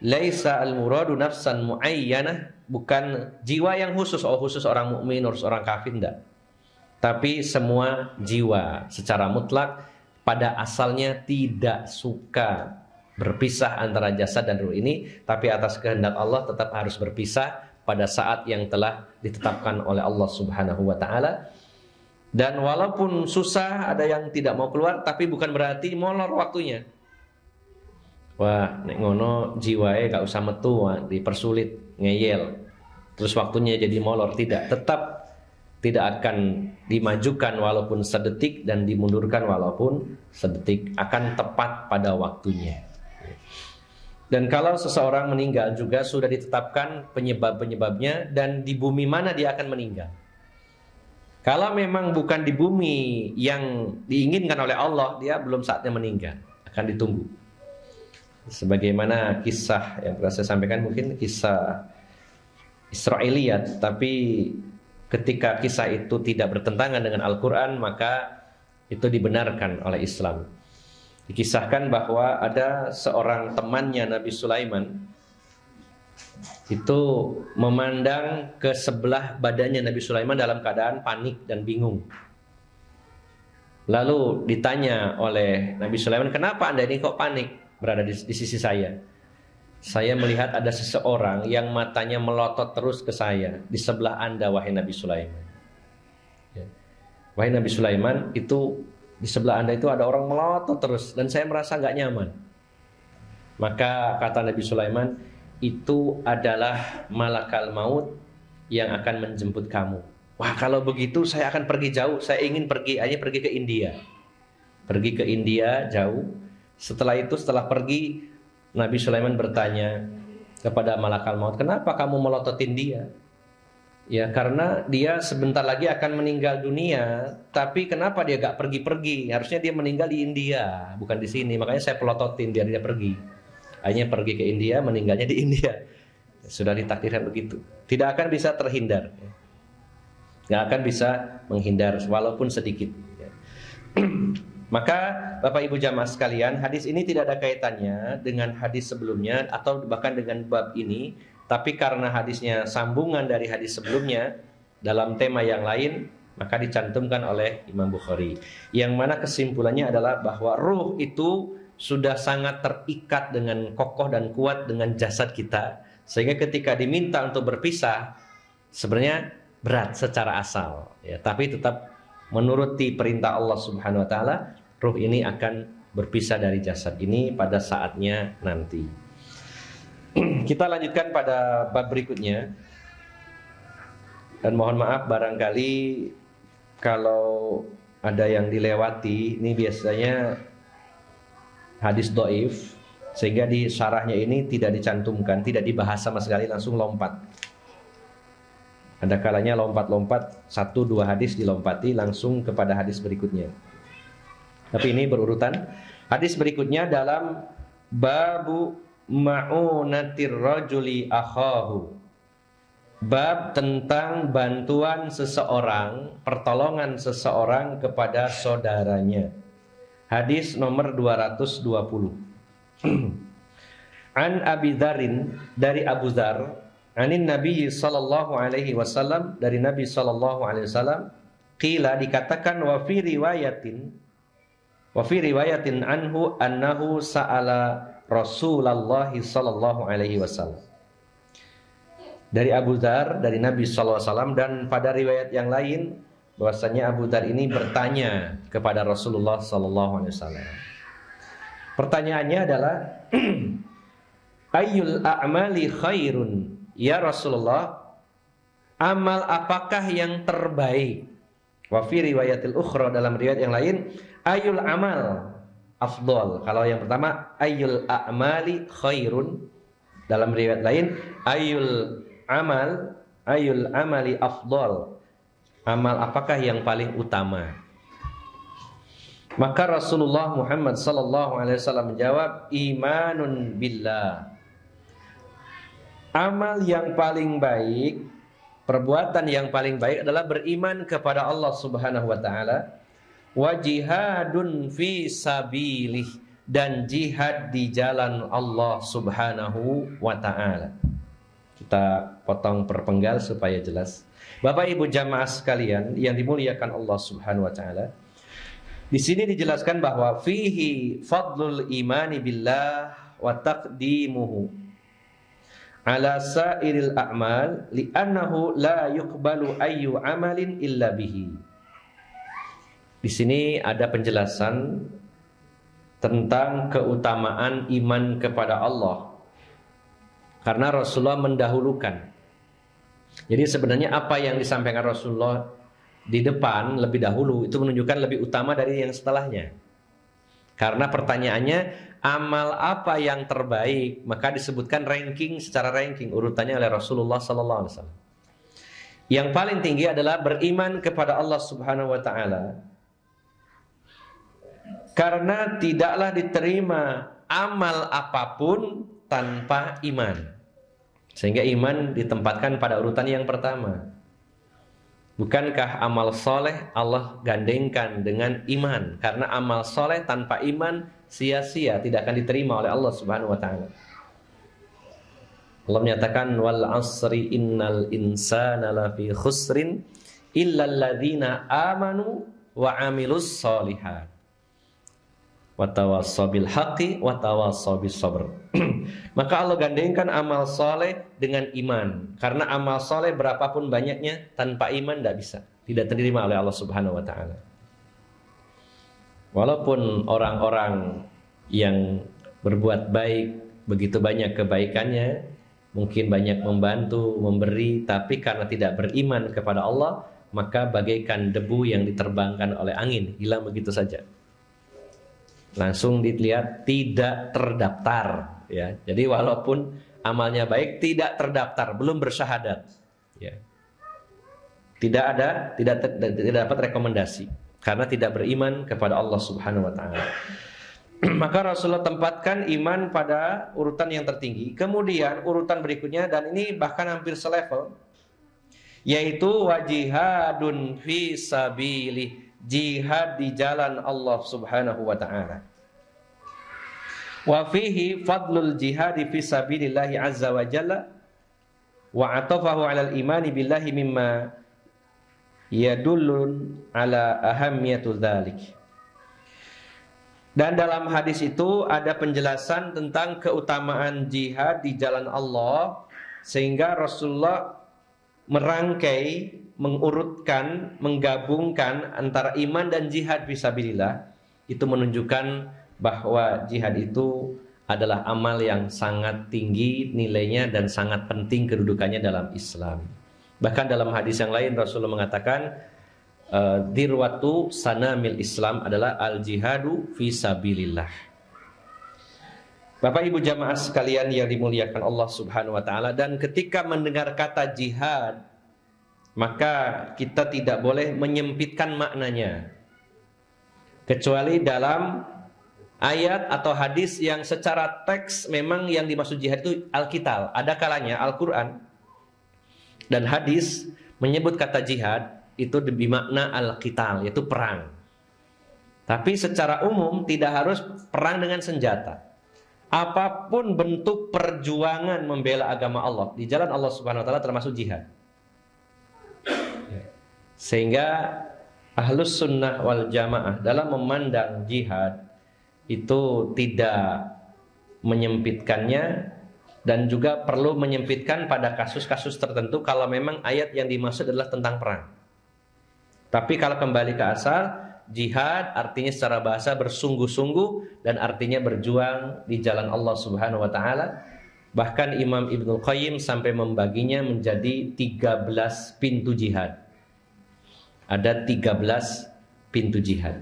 laisa al-muradu nafsan muayyanah, bukan jiwa yang khusus, khusus orang mukmin, khusus orang kafir, enggak. Tapi semua jiwa secara mutlak pada asalnya tidak suka berpisah antara jasad dan ruh ini, tapi atas kehendak Allah tetap harus berpisah pada saat yang telah ditetapkan oleh Allah Subhanahu wa taala. Dan walaupun susah, ada yang tidak mau keluar, tapi bukan berarti molor waktunya. Wah, nek ngono jiwae gak usah metu, dipersulit, ngeyel. Terus waktunya jadi molor, tidak. Tetap tidak akan dimajukan walaupun sedetik dan dimundurkan walaupun sedetik, akan tepat pada waktunya. Dan kalau seseorang meninggal juga sudah ditetapkan penyebab-penyebabnya dan di bumi mana dia akan meninggal. Kalau memang bukan di bumi yang diinginkan oleh Allah, dia belum saatnya meninggal, akan ditunggu. Sebagaimana kisah yang pernah saya sampaikan, mungkin kisah Israiliyat, tapi ketika kisah itu tidak bertentangan dengan Al-Quran, maka itu dibenarkan oleh Islam. Dikisahkan bahwa ada seorang temannya Nabi Sulaiman itu memandang ke sebelah badannya Nabi Sulaiman dalam keadaan panik dan bingung. Lalu ditanya oleh Nabi Sulaiman, kenapa Anda ini kok panik berada di sisi saya? Saya melihat ada seseorang yang matanya melotot terus ke saya di sebelah Anda, wahai Nabi Sulaiman. Ya. Wahai Nabi Sulaiman, itu di sebelah Anda itu ada orang melotot terus dan saya merasa nggak nyaman. Maka kata Nabi Sulaiman, itu adalah malakal maut yang akan menjemput kamu. Wah, kalau begitu saya akan pergi jauh. Saya ingin pergi ke India. Pergi ke India jauh. Setelah itu, setelah pergi, Nabi Sulaiman bertanya kepada malakal maut, kenapa kamu melototin dia? Ya, karena dia sebentar lagi akan meninggal dunia. Tapi kenapa dia gak pergi-pergi? Harusnya dia meninggal di India, bukan di sini. Makanya saya pelototin biar dia pergi. Akhirnya pergi ke India, meninggalnya di India. Sudah ditakdirkan begitu. Tidak akan bisa terhindar. Gak akan bisa menghindar walaupun sedikit. Maka Bapak Ibu jamaah sekalian, hadis ini tidak ada kaitannya dengan hadis sebelumnya atau bahkan dengan bab ini, tapi karena hadisnya sambungan dari hadis sebelumnya dalam tema yang lain, maka dicantumkan oleh Imam Bukhari. Yang mana kesimpulannya adalah bahwa ruh itu sudah sangat terikat dengan kokoh dan kuat dengan jasad kita, sehingga ketika diminta untuk berpisah sebenarnya berat secara asal, ya, tapi tetap menuruti perintah Allah Subhanahu wa taala, ruh ini akan berpisah dari jasad ini pada saatnya nanti. Kita lanjutkan pada bab berikutnya. Dan mohon maaf barangkali kalau ada yang dilewati, ini biasanya hadis dhaif, sehingga di syarahnya ini tidak dicantumkan, tidak dibahas sama sekali, langsung lompat. Ada kalanya lompat-lompat, 1-2 hadis dilompati langsung kepada hadis berikutnya. Tapi ini berurutan. Hadis berikutnya dalam babu ma'unatir rajuli akhahu. Bab tentang bantuan seseorang, pertolongan seseorang kepada saudaranya. Hadis nomor 220. An Abi Dzarin, dari Abu Dzar, anin Nabi sallallahu alaihi wasallam, dari Nabi sallallahu alaihi wasallam, qila, dikatakan, wa fi riwayatin anhu annahu sa'ala Rasulullah sallallahu alaihi wasallam. Dari Abu Dzar, dari Nabi sallallahu alaihi wasallam, dan pada riwayat yang lain bahwasanya Abu Dzar ini bertanya kepada Rasulullah sallallahu alaihi wasallam. Pertanyaannya adalah ayyul a'mali khairun ya Rasulullah, amal apakah yang terbaik? Wa fi riwayatil ukhra, dalam riwayat yang lain, ayyul amal afdal. Kalau yang pertama ayyul a'mali khairun, dalam riwayat lain ayyul amali afdal, amal apakah yang paling utama? Maka Rasulullah Muhammad sallallahu alaihi wasallam menjawab, imanun billah. Amal yang paling baik, perbuatan yang paling baik adalah beriman kepada Allah Subhanahu wa taala, wa jihadun fi sabilih, dan jihad di jalan Allah Subhanahu wa taala. Kita potong perpenggal supaya jelas. Bapak Ibu jamaah sekalian yang dimuliakan Allah Subhanahu wa taala, di sini dijelaskan bahwa fihi fadlul imani billah wa taqdimuhu ala sairil a'mal li'annahu la yuqbalu ayyu amalin illa bihi. Di sini ada penjelasan tentang keutamaan iman kepada Allah, karena Rasulullah mendahulukan. Jadi sebenarnya apa yang disampaikan Rasulullah di depan lebih dahulu itu menunjukkan lebih utama dari yang setelahnya. Karena pertanyaannya amal apa yang terbaik, maka disebutkan secara ranking urutannya oleh Rasulullah sallallahu alaihi wasallam. Yang paling tinggi adalah beriman kepada Allah Subhanahu wa taala. Karena tidaklah diterima amal apapun tanpa iman. Sehingga iman ditempatkan pada urutan yang pertama. Bukankah amal soleh Allah gandengkan dengan iman? Karena amal soleh tanpa iman sia-sia, tidak akan diterima oleh Allah Subhanahu wa taala. Allah menyatakan wal asri innal insana lafi khusrin illal ladzina amanu wa amilus solihat wa tawassaw bil haqqi wa tawassaw bis sabr. Maka Allah gandengkan amal soleh dengan iman, karena amal soleh berapapun banyaknya tanpa iman tidak bisa, tidak diterima oleh Allah Subhanahu wa taala. Walaupun orang-orang yang berbuat baik begitu banyak kebaikannya, mungkin banyak membantu, memberi, tapi karena tidak beriman kepada Allah, maka bagaikan debu yang diterbangkan oleh angin, hilang begitu saja. Langsung dilihat tidak terdaftar, ya. Jadi walaupun amalnya baik tidak terdaftar, belum bersyahadat, ya. Tidak dapat rekomendasi karena tidak beriman kepada Allah Subhanahu wa taala. Maka Rasulullah tempatkan iman pada urutan yang tertinggi. Kemudian urutan berikutnya, dan ini bahkan hampir selevel, yaitu wajihadun fi sabilih, jihad di jalan Allah Subhanahu wa taala. Wa fihi fadlul jihad fi sabilillah azza wa jalla wa atafahu 'alal imani billahi mimma yadullun ala ahammiyatu dzalik. Dan dalam hadis itu ada penjelasan tentang keutamaan jihad di jalan Allah, sehingga Rasulullah merangkai, mengurutkan, menggabungkan antara iman dan jihad fisabilillah. Itu menunjukkan bahwa jihad itu adalah amal yang sangat tinggi nilainya dan sangat penting kedudukannya dalam Islam. Bahkan dalam hadis yang lain Rasulullah mengatakan dirwatu sanamil Islam adalah al-jihadu fisabilillah. Bapak Ibu jamaah sekalian yang dimuliakan Allah Subhanahu wa taala, dan ketika mendengar kata jihad, maka kita tidak boleh menyempitkan maknanya, kecuali dalam ayat atau hadis yang secara teks memang yang dimaksud jihad itu al-qital. Ada kalanya Al-Quran dan hadis menyebut kata jihad itu bermakna al-qital, yaitu perang. Tapi secara umum tidak harus perang dengan senjata. Apapun bentuk perjuangan membela agama Allah di jalan Allah Subhanahu wa taala termasuk jihad. Sehingga Ahlus Sunnah wal Jamaah dalam memandang jihad itu tidak menyempitkannya, dan juga perlu menyempitkan pada kasus-kasus tertentu kalau memang ayat yang dimaksud adalah tentang perang. Tapi kalau kembali ke asal, jihad artinya secara bahasa bersungguh-sungguh dan artinya berjuang di jalan Allah Subhanahu wa taala. Bahkan Imam Ibnul Qayyim sampai membaginya menjadi 13 pintu jihad. Ada 13 pintu jihad.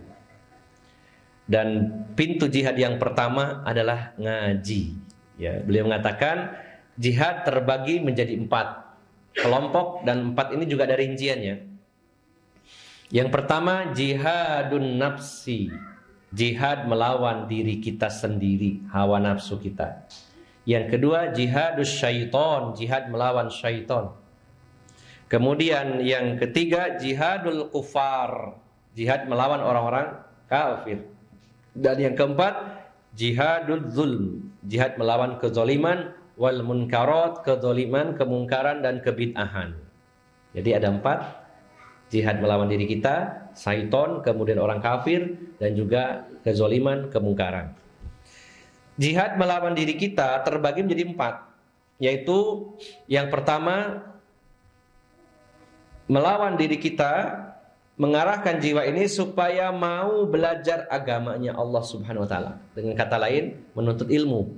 Dan pintu jihad yang pertama adalah ngaji. Ya, beliau mengatakan jihad terbagi menjadi 4 kelompok, dan 4 ini juga ada rinciannya. Yang pertama jihadun nafsi, jihad melawan diri kita sendiri, hawa nafsu kita. Yang kedua jihadus syaiton, jihad melawan syaiton. Kemudian yang ketiga jihadul kufar, jihad melawan orang-orang kafir. Dan yang keempat jihadul zulm, jihad melawan kezaliman, wal munkarat, kezaliman, kemungkaran dan kebid'ahan. Jadi ada 4. Jihad melawan diri kita, syaiton, kemudian orang kafir, dan juga kezaliman, kemungkaran. Jihad melawan diri kita terbagi menjadi 4, yaitu yang pertama melawan diri kita, mengarahkan jiwa ini supaya mau belajar agamanya Allah Subhanahu wa taala. Dengan kata lain, menuntut ilmu.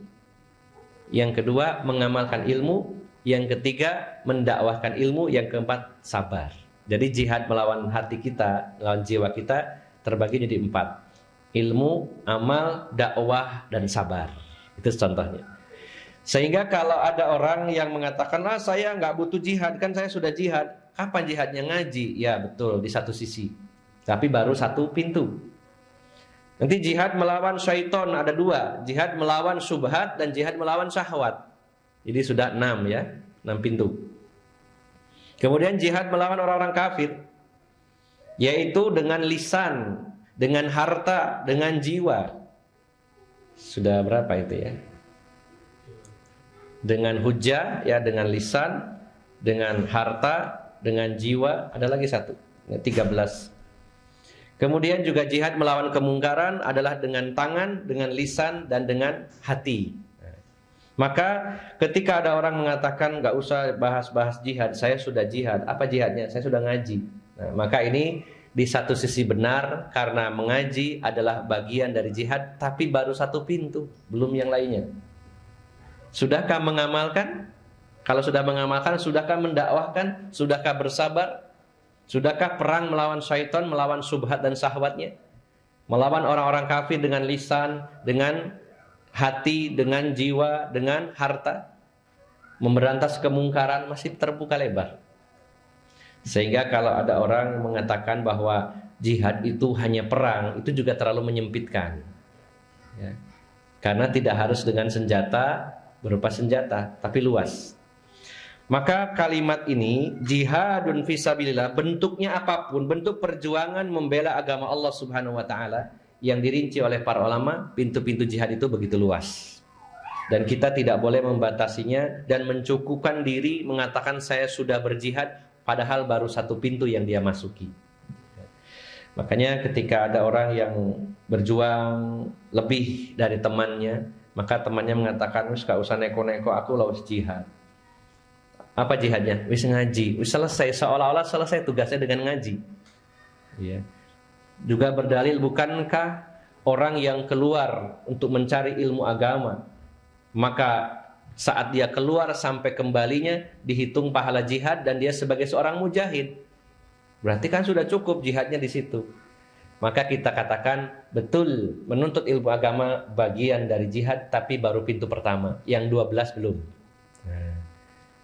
Yang kedua, mengamalkan ilmu. Yang ketiga, mendakwahkan ilmu. Yang keempat, sabar. Jadi jihad melawan hati kita, melawan jiwa kita terbagi jadi 4. Ilmu, amal, dakwah, dan sabar. Itu contohnya. Sehingga kalau ada orang yang mengatakan, saya nggak butuh jihad, kan saya sudah jihad. Kapan jihadnya? Ngaji. Ya betul, di satu sisi. Tapi baru 1 pintu. Nanti jihad melawan syaiton ada 2. Jihad melawan syubhat dan jihad melawan syahwat. Jadi sudah 6 ya, 6 pintu. Kemudian jihad melawan orang-orang kafir, yaitu dengan lisan, dengan harta, dengan jiwa. Sudah berapa itu ya? Dengan hujah ya, dengan lisan, dengan harta, dengan jiwa, ada lagi 1, 13. Kemudian juga jihad melawan kemungkaran adalah dengan tangan, dengan lisan, dan dengan hati. Maka ketika ada orang mengatakan nggak usah bahas-bahas jihad, saya sudah jihad. Apa jihadnya? Saya sudah ngaji. Nah, maka ini di satu sisi benar, karena mengaji adalah bagian dari jihad, tapi baru 1 pintu, belum yang lainnya. Sudahkah mengamalkan? Kalau sudah mengamalkan, sudahkah mendakwahkan? Sudahkah bersabar? Sudahkah perang melawan syaitan, melawan subhat dan syahwatnya? Melawan orang-orang kafir dengan lisan, dengan hati, dengan jiwa, dengan harta. Memberantas kemungkaran masih terbuka lebar. Sehingga kalau ada orang mengatakan bahwa jihad itu hanya perang, itu juga terlalu menyempitkan ya. Karena tidak harus dengan senjata, berupa senjata, tapi luas. Maka kalimat ini, jihadun fisabilillah, bentuknya apapun, bentuk perjuangan membela agama Allah Subhanahu wa taala yang dirinci oleh para ulama, pintu-pintu jihad itu begitu luas. Dan kita tidak boleh membatasinya dan mencukupkan diri mengatakan saya sudah berjihad padahal baru satu pintu yang dia masuki. Makanya ketika ada orang yang berjuang lebih dari temannya, maka temannya mengatakan, "Wis gak usah neko-neko, aku lawas jihad." Apa jihadnya? Wis ngaji, wis selesai, seolah-olah selesai tugasnya dengan ngaji. Ya. Juga berdalil, bukankah orang yang keluar untuk mencari ilmu agama, maka saat dia keluar sampai kembalinya dihitung pahala jihad dan dia sebagai seorang mujahid. Berarti kan sudah cukup jihadnya di situ. Maka kita katakan betul, menuntut ilmu agama bagian dari jihad, tapi baru pintu pertama, yang 12 belum.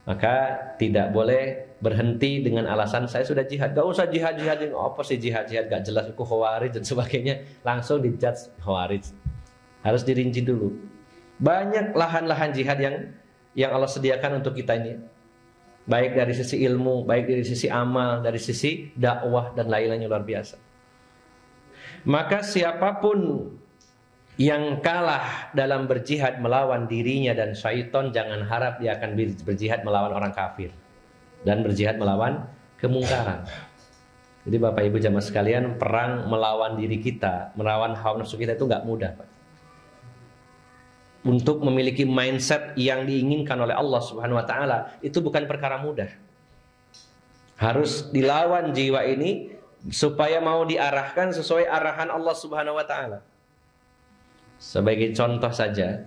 Maka tidak boleh berhenti dengan alasan saya sudah jihad. Gak usah jihad-jihad, apa sih jihad-jihad gak jelas, itu khawarij dan sebagainya. Langsung dijudge khawarij. Harus dirinci dulu. Banyak lahan-lahan jihad yang Allah sediakan untuk kita ini. Baik dari sisi ilmu, baik dari sisi amal, dari sisi dakwah dan lain-lainnya, luar biasa. Maka siapapun yang kalah dalam berjihad melawan dirinya dan syaitan, jangan harap dia akan berjihad melawan orang kafir dan berjihad melawan kemungkaran. Jadi Bapak Ibu jamaah sekalian, perang melawan diri kita, melawan hawa nafsu kita itu nggak mudah, Pak. Untuk memiliki mindset yang diinginkan oleh Allah Subhanahu wa taala itu bukan perkara mudah. Harus dilawan jiwa ini supaya mau diarahkan sesuai arahan Allah Subhanahu wa taala. Sebagai contoh saja,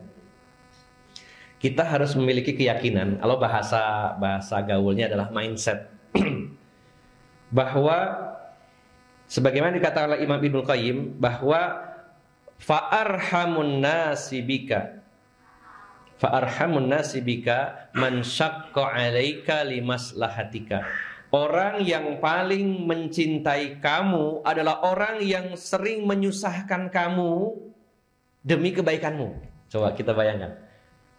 kita harus memiliki keyakinan, kalau bahasa gaulnya adalah mindset, bahwa sebagaimana dikatakan oleh Imam Ibnu Qayyim, bahwa fa'arhamun nasibika man syaqqa 'alaika limaslahatika. Orang yang paling mencintai kamu adalah orang yang sering menyusahkan kamu demi kebaikanmu. Coba kita bayangkan.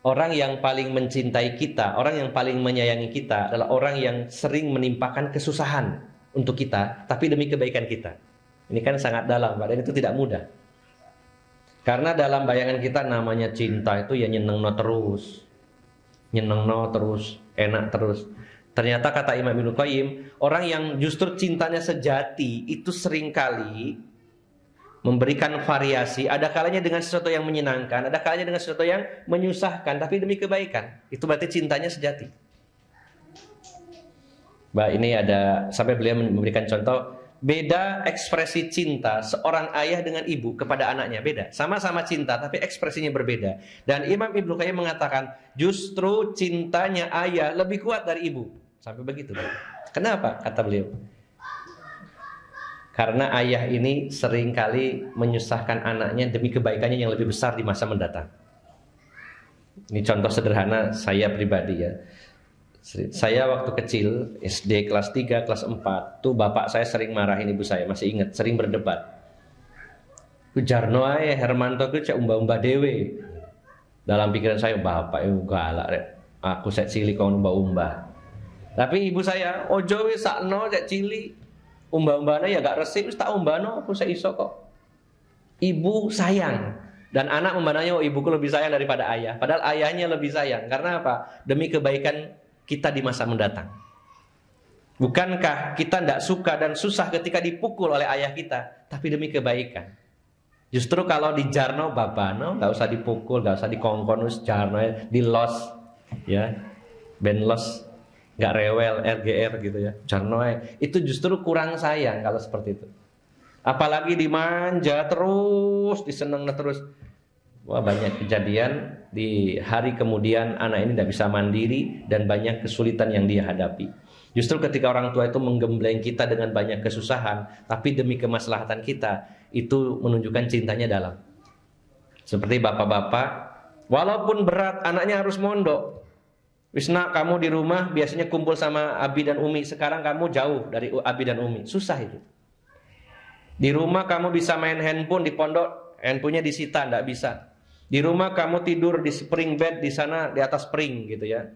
Orang yang paling mencintai kita, orang yang paling menyayangi kita adalah orang yang sering menimpakan kesusahan untuk kita, tapi demi kebaikan kita. Ini kan sangat dalam, padahal itu tidak mudah. Karena dalam bayangan kita namanya cinta itu ya nyenengno terus, enak terus. Ternyata kata Imam Ibnu Qayyim, orang yang justru cintanya sejati itu seringkali memberikan variasi, ada kalanya dengan sesuatu yang menyenangkan, ada kalanya dengan sesuatu yang menyusahkan, tapi demi kebaikan. Itu berarti cintanya sejati. Mbak, ini ada, sampai beliau memberikan contoh, beda ekspresi cinta seorang ayah dengan ibu kepada anaknya, beda. Sama-sama cinta, tapi ekspresinya berbeda. Dan Imam Ibnu Qayyim mengatakan, justru cintanya ayah lebih kuat dari ibu. Sampai begitu. Kenapa? Kata beliau. Karena ayah ini seringkali menyusahkan anaknya demi kebaikannya yang lebih besar di masa mendatang. Ini contoh sederhana saya pribadi ya. Saya waktu kecil, SD kelas 3, kelas 4, tuh bapak saya sering marahin ibu saya, masih ingat, sering berdebat. Jarno ae Hermanto ku cek umba-umba dewe. Dalam pikiran saya, bapak itu galak rek. Aku sek cilik kau umba-umba. Tapi ibu saya, ojo wis sakno cek cilik. Umba-umbane ya gak resik, wis tak umbano aku saya iso kok. Ibu sayang dan anak memandangnya, oh ibuku lebih sayang daripada ayah. Padahal ayahnya lebih sayang. Karena apa? Demi kebaikan kita di masa mendatang. Bukankah kita tidak suka dan susah ketika dipukul oleh ayah kita, tapi demi kebaikan. Justru kalau di jarno babano, gak usah dipukul, gak usah dikongkonus, jarno di los, ya, ben los. Gak rewel, RGR gitu ya, jarnoe. Itu justru kurang sayang kalau seperti itu. Apalagi dimanja terus, diseneng terus. Wah, banyak kejadian di hari kemudian anak ini tidak bisa mandiri dan banyak kesulitan yang dia hadapi. Justru ketika orang tua itu menggembleng kita dengan banyak kesusahan, tapi demi kemaslahatan kita, itu menunjukkan cintanya dalam. Seperti bapak-bapak, walaupun berat anaknya harus mondok. Wisna, kamu di rumah biasanya kumpul sama Abi dan Umi. Sekarang kamu jauh dari Abi dan Umi. Susah itu. Di rumah kamu bisa main handphone, di pondok handphonenya disita, tidak bisa. Di rumah kamu tidur di spring bed, di sana di atas spring gitu ya.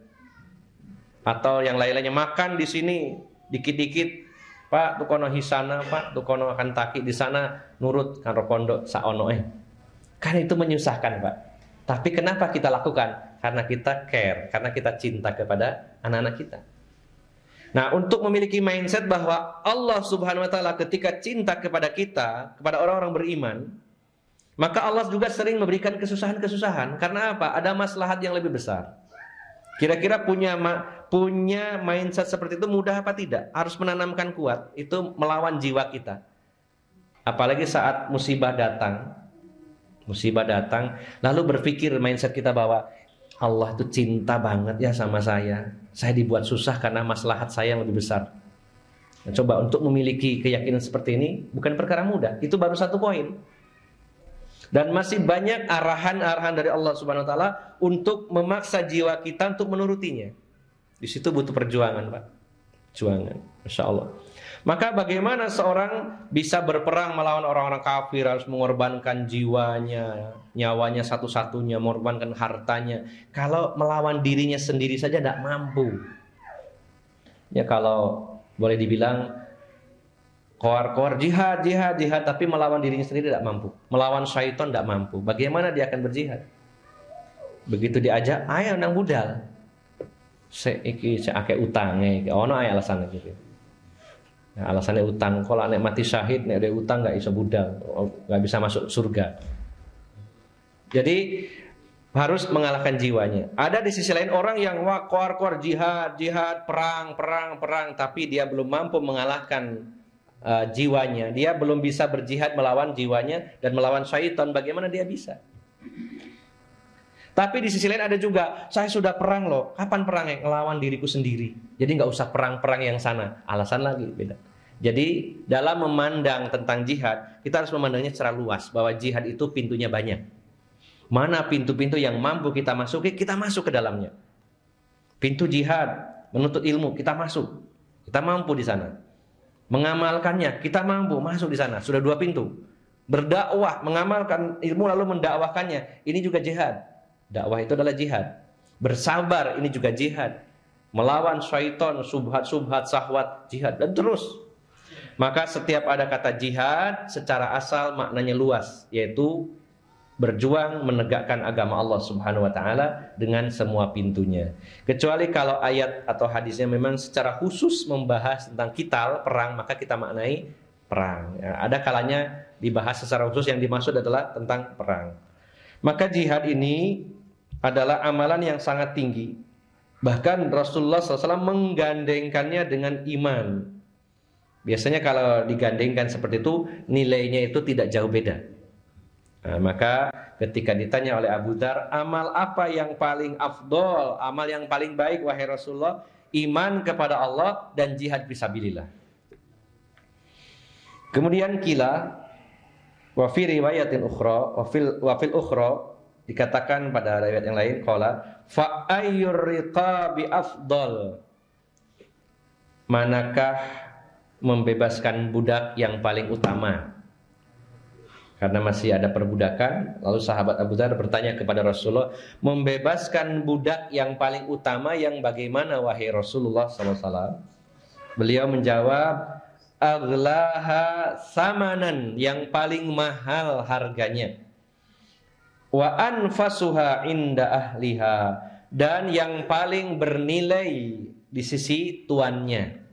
Atau yang lain-lainnya makan di sini dikit-dikit, Pak tukono hisana, Pak tukono akan taki di sana nurut kan rokondo saono Kan itu menyusahkan, Pak. Tapi kenapa kita lakukan? Karena kita care, karena kita cinta kepada anak-anak kita. Nah, untuk memiliki mindset bahwa Allah Subhanahu wa taala ketika cinta kepada kita, kepada orang-orang beriman, maka Allah juga sering memberikan kesusahan-kesusahan. Karena apa? Ada maslahat yang lebih besar. Kira-kira punya mindset seperti itu mudah apa tidak? Harus menanamkan kuat. Itu melawan jiwa kita. Apalagi saat musibah datang, lalu berpikir mindset kita bahwa Allah itu cinta banget ya sama saya. Saya dibuat susah karena maslahat saya yang lebih besar. Nah, coba untuk memiliki keyakinan seperti ini bukan perkara mudah. Itu baru satu poin. Dan masih banyak arahan-arahan dari Allah Subhanahu wa taala untuk memaksa jiwa kita untuk menurutinya. Di situ butuh perjuangan, Pak. Perjuangan, Masya Allah. Maka bagaimana seorang bisa berperang melawan orang-orang kafir, harus mengorbankan jiwanya, nyawanya satu-satunya, mengorbankan hartanya. Kalau melawan dirinya sendiri saja tidak mampu. Ya kalau boleh dibilang koar-koar jihad, tapi melawan dirinya sendiri tidak mampu. Melawan syaitan tidak mampu. Bagaimana dia akan berjihad? Begitu diajak, ayo nang budal. Seiki ake utange, ono aya alasan gitu. Nah, alasannya utang. Kalau anak mati syahid, nek ada utang nggak bisa budal, nggak bisa masuk surga. Jadi harus mengalahkan jiwanya. Ada di sisi lain orang yang wah koar-koar jihad, perang, tapi dia belum mampu mengalahkan jiwanya. Dia belum bisa berjihad melawan jiwanya dan melawan syaitan. Bagaimana dia bisa? Tapi di sisi lain ada juga, saya sudah perang loh. Kapan perangnya? Ngelawan diriku sendiri. Jadi nggak usah perang-perang yang sana. Alasan lagi beda. Jadi dalam memandang tentang jihad, kita harus memandangnya secara luas. Bahwa jihad itu pintunya banyak. Mana pintu-pintu yang mampu kita masuki, kita masuk ke dalamnya. Pintu jihad, menuntut ilmu, kita masuk. Kita mampu di sana. Mengamalkannya, kita mampu masuk di sana. Sudah 2 pintu. Berdakwah, mengamalkan ilmu lalu mendakwahkannya. Ini juga jihad. Dakwah itu adalah jihad. Bersabar, ini juga jihad. Melawan syaitan, subhat, syahwat, jihad. Dan terus. Maka setiap ada kata jihad, secara asal maknanya luas. Yaitu berjuang menegakkan agama Allah Subhanahu wa taala dengan semua pintunya. Kecuali kalau ayat atau hadisnya memang secara khusus membahas tentang qital, perang, maka kita maknai perang. Ya, ada kalanya dibahas secara khusus, yang dimaksud adalah tentang perang. Maka jihad ini adalah amalan yang sangat tinggi. Bahkan Rasulullah SAW menggandengkannya dengan iman. Biasanya kalau digandengkan seperti itu, nilainya itu tidak jauh beda. Nah, maka ketika ditanya oleh Abu Dzar, amal apa yang paling afdol, amal yang paling baik wahai Rasulullah? Iman kepada Allah dan jihad fisabilillah. Kemudian kila wa fi riwayatin ukhra wa fil ukhra, dikatakan pada riwayat yang lain, qala fa ayyur riqabi afdal, manakah membebaskan budak yang paling utama? Karena masih ada perbudakan. Lalu sahabat Abu Dzar bertanya kepada Rasulullah, membebaskan budak yang paling utama yang bagaimana wahai Rasulullah SAW? Beliau menjawab, aghlaha samanan, yang paling mahal harganya. Wa anfasuha inda ahliha, dan yang paling bernilai di sisi tuannya.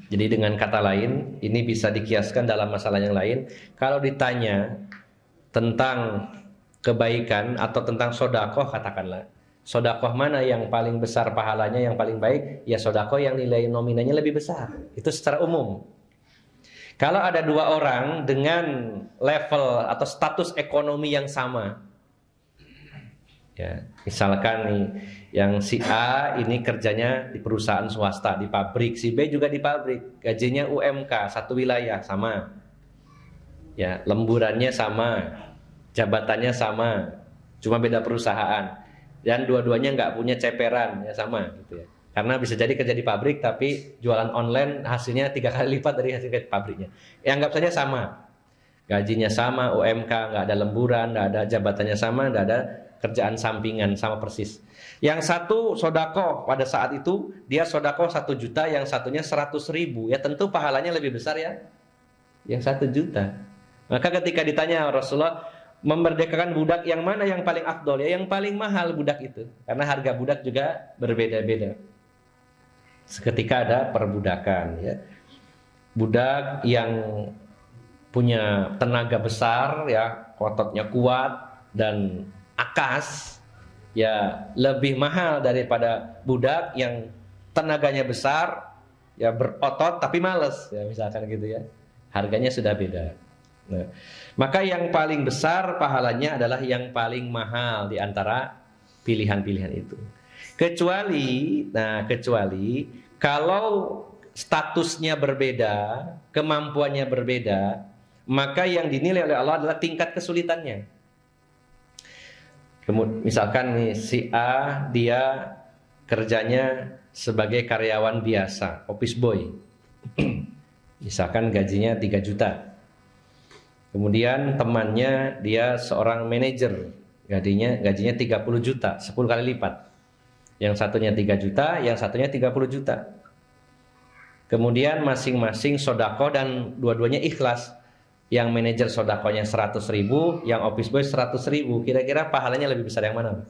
Jadi dengan kata lain, ini bisa dikiaskan dalam masalah yang lain. Kalau ditanya tentang kebaikan atau tentang sodakoh, katakanlah, sodakoh mana yang paling besar pahalanya, yang paling baik? Ya sodakoh yang nilai nominalnya lebih besar. Itu secara umum. Kalau ada 2 orang dengan level atau status ekonomi yang sama, ya, misalkan nih, yang si A ini kerjanya di perusahaan swasta, di pabrik, si B juga di pabrik, gajinya UMK, satu wilayah, sama. Ya, lemburannya sama, jabatannya sama, cuma beda perusahaan. Dan dua-duanya nggak punya ceperan, ya sama gitu ya. Karena bisa jadi kerja di pabrik tapi jualan online hasilnya 3 kali lipat dari hasil pabriknya. Ya, anggap saja sama. Gajinya sama, UMK, nggak ada lemburan, nggak ada jabatannya sama, nggak ada kerjaan sampingan, sama persis. Yang satu sodako pada saat itu dia sodako 1 juta, yang satunya 100.000. Ya tentu pahalanya lebih besar ya yang 1 juta. Maka ketika ditanya Rasulullah, memerdekakan budak yang mana yang paling afdol? Ya yang paling mahal budak itu, karena harga budak juga berbeda-beda. Seketika ada perbudakan ya. Budak yang punya tenaga besar ya, ototnya kuat dan akas ya lebih mahal daripada budak yang tenaganya besar ya, berotot tapi males ya, misalkan gitu ya. Harganya sudah beda. Nah, maka yang paling besar pahalanya adalah yang paling mahal di antara pilihan-pilihan itu. Kecuali kalau statusnya berbeda, kemampuannya berbeda, maka yang dinilai oleh Allah adalah tingkat kesulitannya. Misalkan nih, si A dia kerjanya sebagai karyawan biasa, office boy. Misalkan gajinya 3 juta. Kemudian temannya dia seorang manajer, gajinya 30 juta, 10 kali lipat. Yang satunya 3 juta, yang satunya 30 juta. Kemudian masing-masing sodako dan dua-duanya ikhlas. Yang manajer sodakonya 100.000, yang office boy 100.000. Kira-kira pahalanya lebih besar yang mana?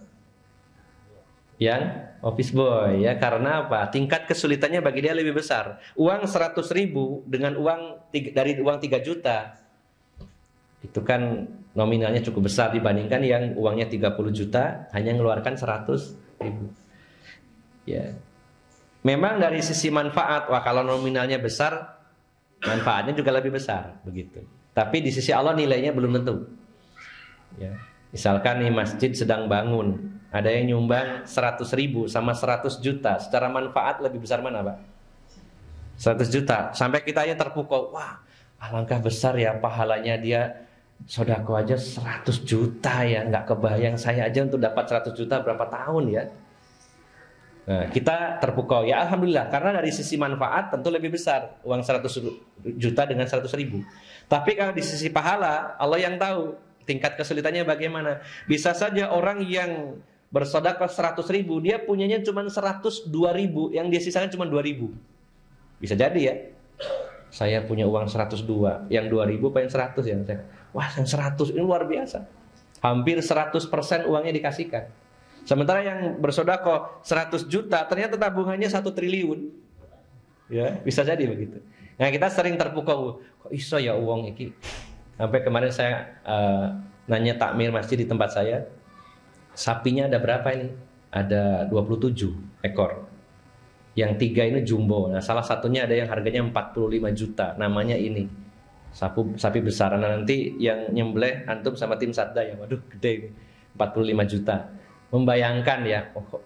Yang office boy ya, karena apa? Tingkat kesulitannya bagi dia lebih besar. Uang 100.000 dengan dari uang 3 juta itu kan nominalnya cukup besar dibandingkan yang uangnya 30 juta hanya mengeluarkan 100.000. Ya. Memang dari sisi manfaat, wah kalau nominalnya besar, manfaatnya juga lebih besar, begitu. Tapi di sisi Allah nilainya belum tentu. Ya. Misalkan nih masjid sedang bangun, ada yang nyumbang 100.000 sama 100 juta, secara manfaat lebih besar mana, Pak? 100 juta. Sampai kita aja terpukau, wah alangkah besar ya pahalanya dia sodako aja 100 juta ya, nggak kebayang saya aja untuk dapat 100 juta berapa tahun ya. Nah, kita terpukau ya, alhamdulillah, karena dari sisi manfaat tentu lebih besar uang 100 juta dengan 100.000. Tapi kalau di sisi pahala, Allah yang tahu tingkat kesulitannya bagaimana. Bisa saja orang yang bersedekah 100.000 dia punyanya cuma 102.000, yang dia sisakan cuma 2.000. Bisa jadi ya. Saya punya uang 102, yang 2.000 pengen 100 yang saya. Wah, yang 100 ini luar biasa. Hampir 100% uangnya dikasihkan. Sementara yang bersedekah 100 juta ternyata tabungannya 1 triliun. Ya, bisa jadi begitu. Nah, kita sering terpukau, kok iso ya uang iki. Sampai kemarin saya nanya takmir masjid di tempat saya, sapinya ada berapa ini? Ada 27 ekor. Yang 3 ini jumbo. Nah, salah satunya ada yang harganya 45 juta. Namanya ini sapi besar. Nah, nanti yang nyembelih antum sama tim Satda ya. Waduh, gede ini. 45 juta. Membayangkan ya, oh, kok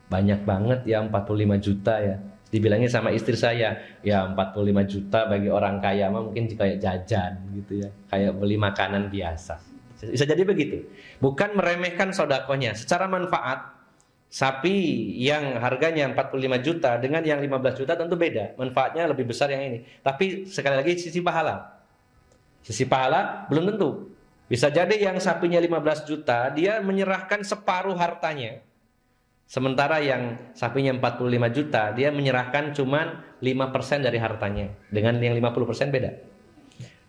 banyak banget ya 45 juta ya. Dibilangnya sama istri saya, ya 45 juta bagi orang kaya mah mungkin kayak jajan gitu ya, kayak beli makanan biasa. Bisa jadi begitu. Bukan meremehkan sodakonya. Secara manfaat, sapi yang harganya 45 juta dengan yang 15 juta tentu beda. Manfaatnya lebih besar yang ini. Tapi sekali lagi sisi pahala. Sisi pahala belum tentu. Bisa jadi yang sapinya 15 juta, dia menyerahkan separuh hartanya. Sementara yang sapinya 45 juta, dia menyerahkan cuma 5% dari hartanya. Dengan yang 50% beda.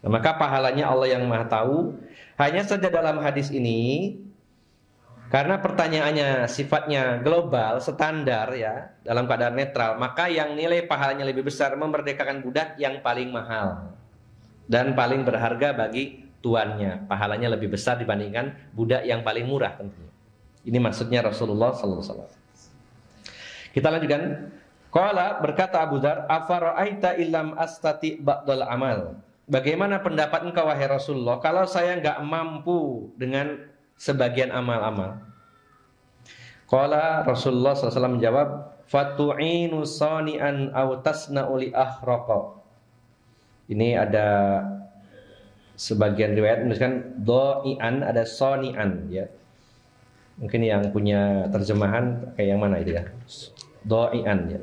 Nah, maka pahalanya Allah yang Maha Tahu. Hanya saja dalam hadis ini, karena pertanyaannya sifatnya global, standar ya, dalam keadaan netral, maka yang nilai pahalanya lebih besar memerdekakan budak yang paling mahal dan paling berharga bagi tuannya. Pahalanya lebih besar dibandingkan budak yang paling murah tentunya. Ini maksudnya Rasulullah SAW. Kita lanjutkan. Qala, berkata Abu Dzar, afara'aita illam astati ba'dal amal. Bagaimana pendapat engkau wahai Rasulullah kalau saya enggak mampu dengan sebagian amal-amal? Qala, Rasulullah SAW menjawab, fatu'inu sani'an aw tasna'u li ahraqa. Ini ada sebagian riwayat menuliskan do'ian, ada soni'an ya. Mungkin yang punya terjemahan kayak yang mana itu ya? Do'ian ya.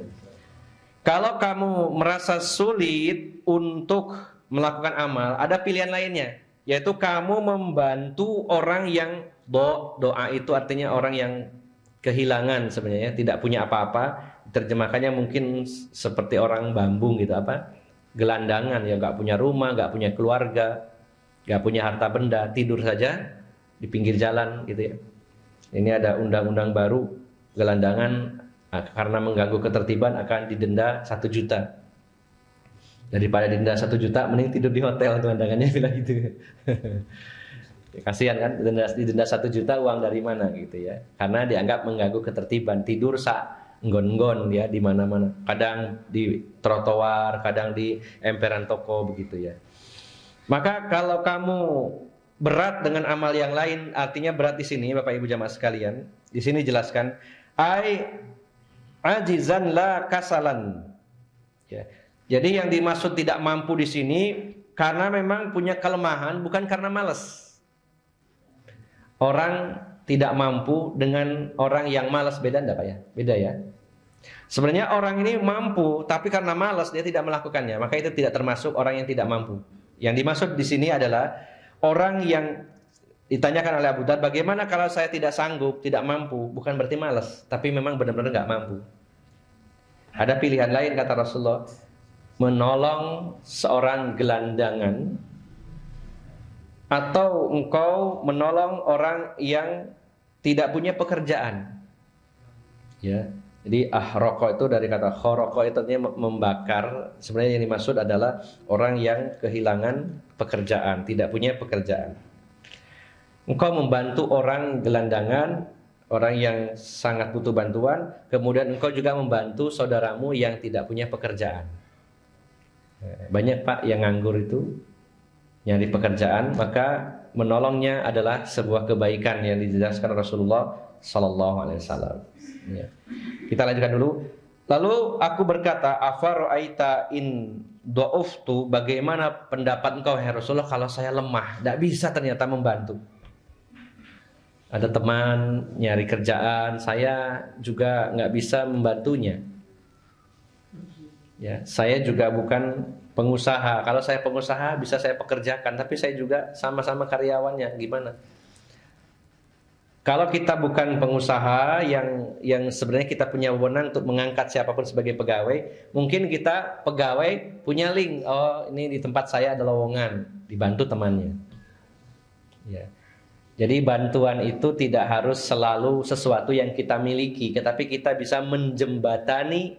Kalau kamu merasa sulit untuk melakukan amal, ada pilihan lainnya, yaitu kamu membantu orang yang doa itu artinya orang yang kehilangan sebenarnya, tidak punya apa-apa. Terjemahkannya mungkin seperti orang bambung gitu, apa? Gelandangan, ya nggak punya rumah, nggak punya keluarga, nggak punya harta benda, tidur saja di pinggir jalan gitu ya. Ini ada undang-undang baru, gelandangan karena mengganggu ketertiban akan didenda 1 juta. Daripada didenda 1 juta, mending tidur di hotel, gelandangannya bilang gitu. Kasihan kan, didenda 1 juta, uang dari mana gitu ya? Karena dianggap mengganggu ketertiban, tidur nggon-nggon ya di mana-mana. Kadang di trotoar, kadang di emperan toko begitu ya. Maka kalau kamu berat dengan amal yang lain, artinya berat di sini Bapak Ibu jamaah sekalian. Di sini jelaskan ajizan la kasalan. Ya. Jadi yang dimaksud tidak mampu di sini karena memang punya kelemahan, bukan karena malas. Orang tidak mampu dengan orang yang malas, beda enggak Pak ya? Beda ya. Sebenarnya orang ini mampu, tapi karena malas dia tidak melakukannya, maka itu tidak termasuk orang yang tidak mampu. Yang dimaksud di sini adalah orang yang ditanyakan oleh Abu Dhar, bagaimana kalau saya tidak sanggup, tidak mampu, bukan berarti malas, tapi memang benar-benar nggak mampu. Ada pilihan lain kata Rasulullah, menolong seorang gelandangan, atau engkau menolong orang yang tidak punya pekerjaan. Ya, jadi rokok itu dari kata khoroko, itu artinya membakar. Sebenarnya yang dimaksud adalah orang yang kehilangan pekerjaan, tidak punya pekerjaan. Engkau membantu orang gelandangan, orang yang sangat butuh bantuan, kemudian engkau juga membantu saudaramu yang tidak punya pekerjaan. Banyak Pak yang nganggur itu, nyari pekerjaan, maka menolongnya adalah sebuah kebaikan yang dijelaskan Rasulullah Sallallahu Alaihi Wasallam. Ya. Kita lanjutkan dulu. Lalu aku berkata, afara'aita in do'uftu, bagaimana pendapat engkau ya Rasulullah kalau saya lemah, tidak bisa ternyata membantu. Ada teman nyari kerjaan, saya juga nggak bisa membantunya. Ya, saya juga bukan pengusaha. Kalau saya pengusaha bisa saya pekerjakan, tapi saya juga sama-sama karyawannya. Gimana? Kalau kita bukan pengusaha yang sebenarnya kita punya wewenang untuk mengangkat siapapun sebagai pegawai, mungkin kita pegawai punya link. Oh, ini di tempat saya ada lowongan, dibantu temannya. Ya. Jadi bantuan itu tidak harus selalu sesuatu yang kita miliki, tetapi kita bisa menjembatani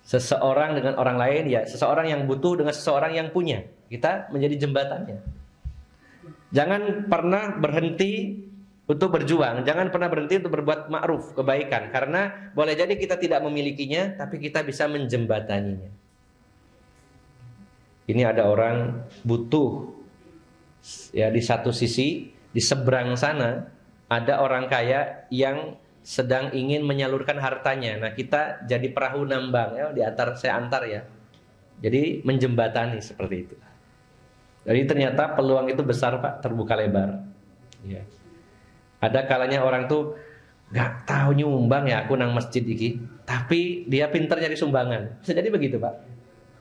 seseorang dengan orang lain, ya, seseorang yang butuh dengan seseorang yang punya. Kita menjadi jembatannya. Jangan pernah berhenti untuk berjuang, jangan pernah berhenti untuk berbuat ma'ruf, kebaikan, karena boleh jadi kita tidak memilikinya, tapi kita bisa menjembataninya. Ini ada orang butuh, ya, di satu sisi, di seberang sana ada orang kaya yang sedang ingin menyalurkan hartanya. Nah, kita jadi perahu nambang, ya, saya antar ya. Jadi menjembatani seperti itu. Jadi ternyata peluang itu besar Pak, terbuka lebar. Ya. Ada kalanya orang tuh gak tahu nyumbang ya aku nang masjid iki, tapi dia pintar nyari sumbangan. Bisa jadi begitu Pak.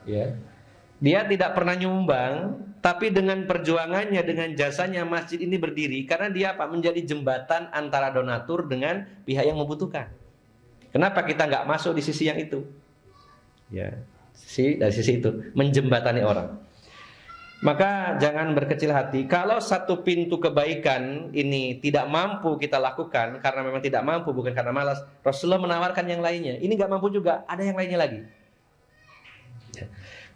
Ya. Dia tidak pernah nyumbang, tapi dengan perjuangannya, dengan jasanya masjid ini berdiri karena dia Pak menjadi jembatan antara donatur dengan pihak yang membutuhkan. Kenapa kita nggak masuk di sisi yang itu? Ya, dari sisi itu menjembatani orang. Maka jangan berkecil hati. Kalau satu pintu kebaikan ini tidak mampu kita lakukan karena memang tidak mampu, bukan karena malas, Rasulullah menawarkan yang lainnya. Ini nggak mampu juga, ada yang lainnya lagi. Ya.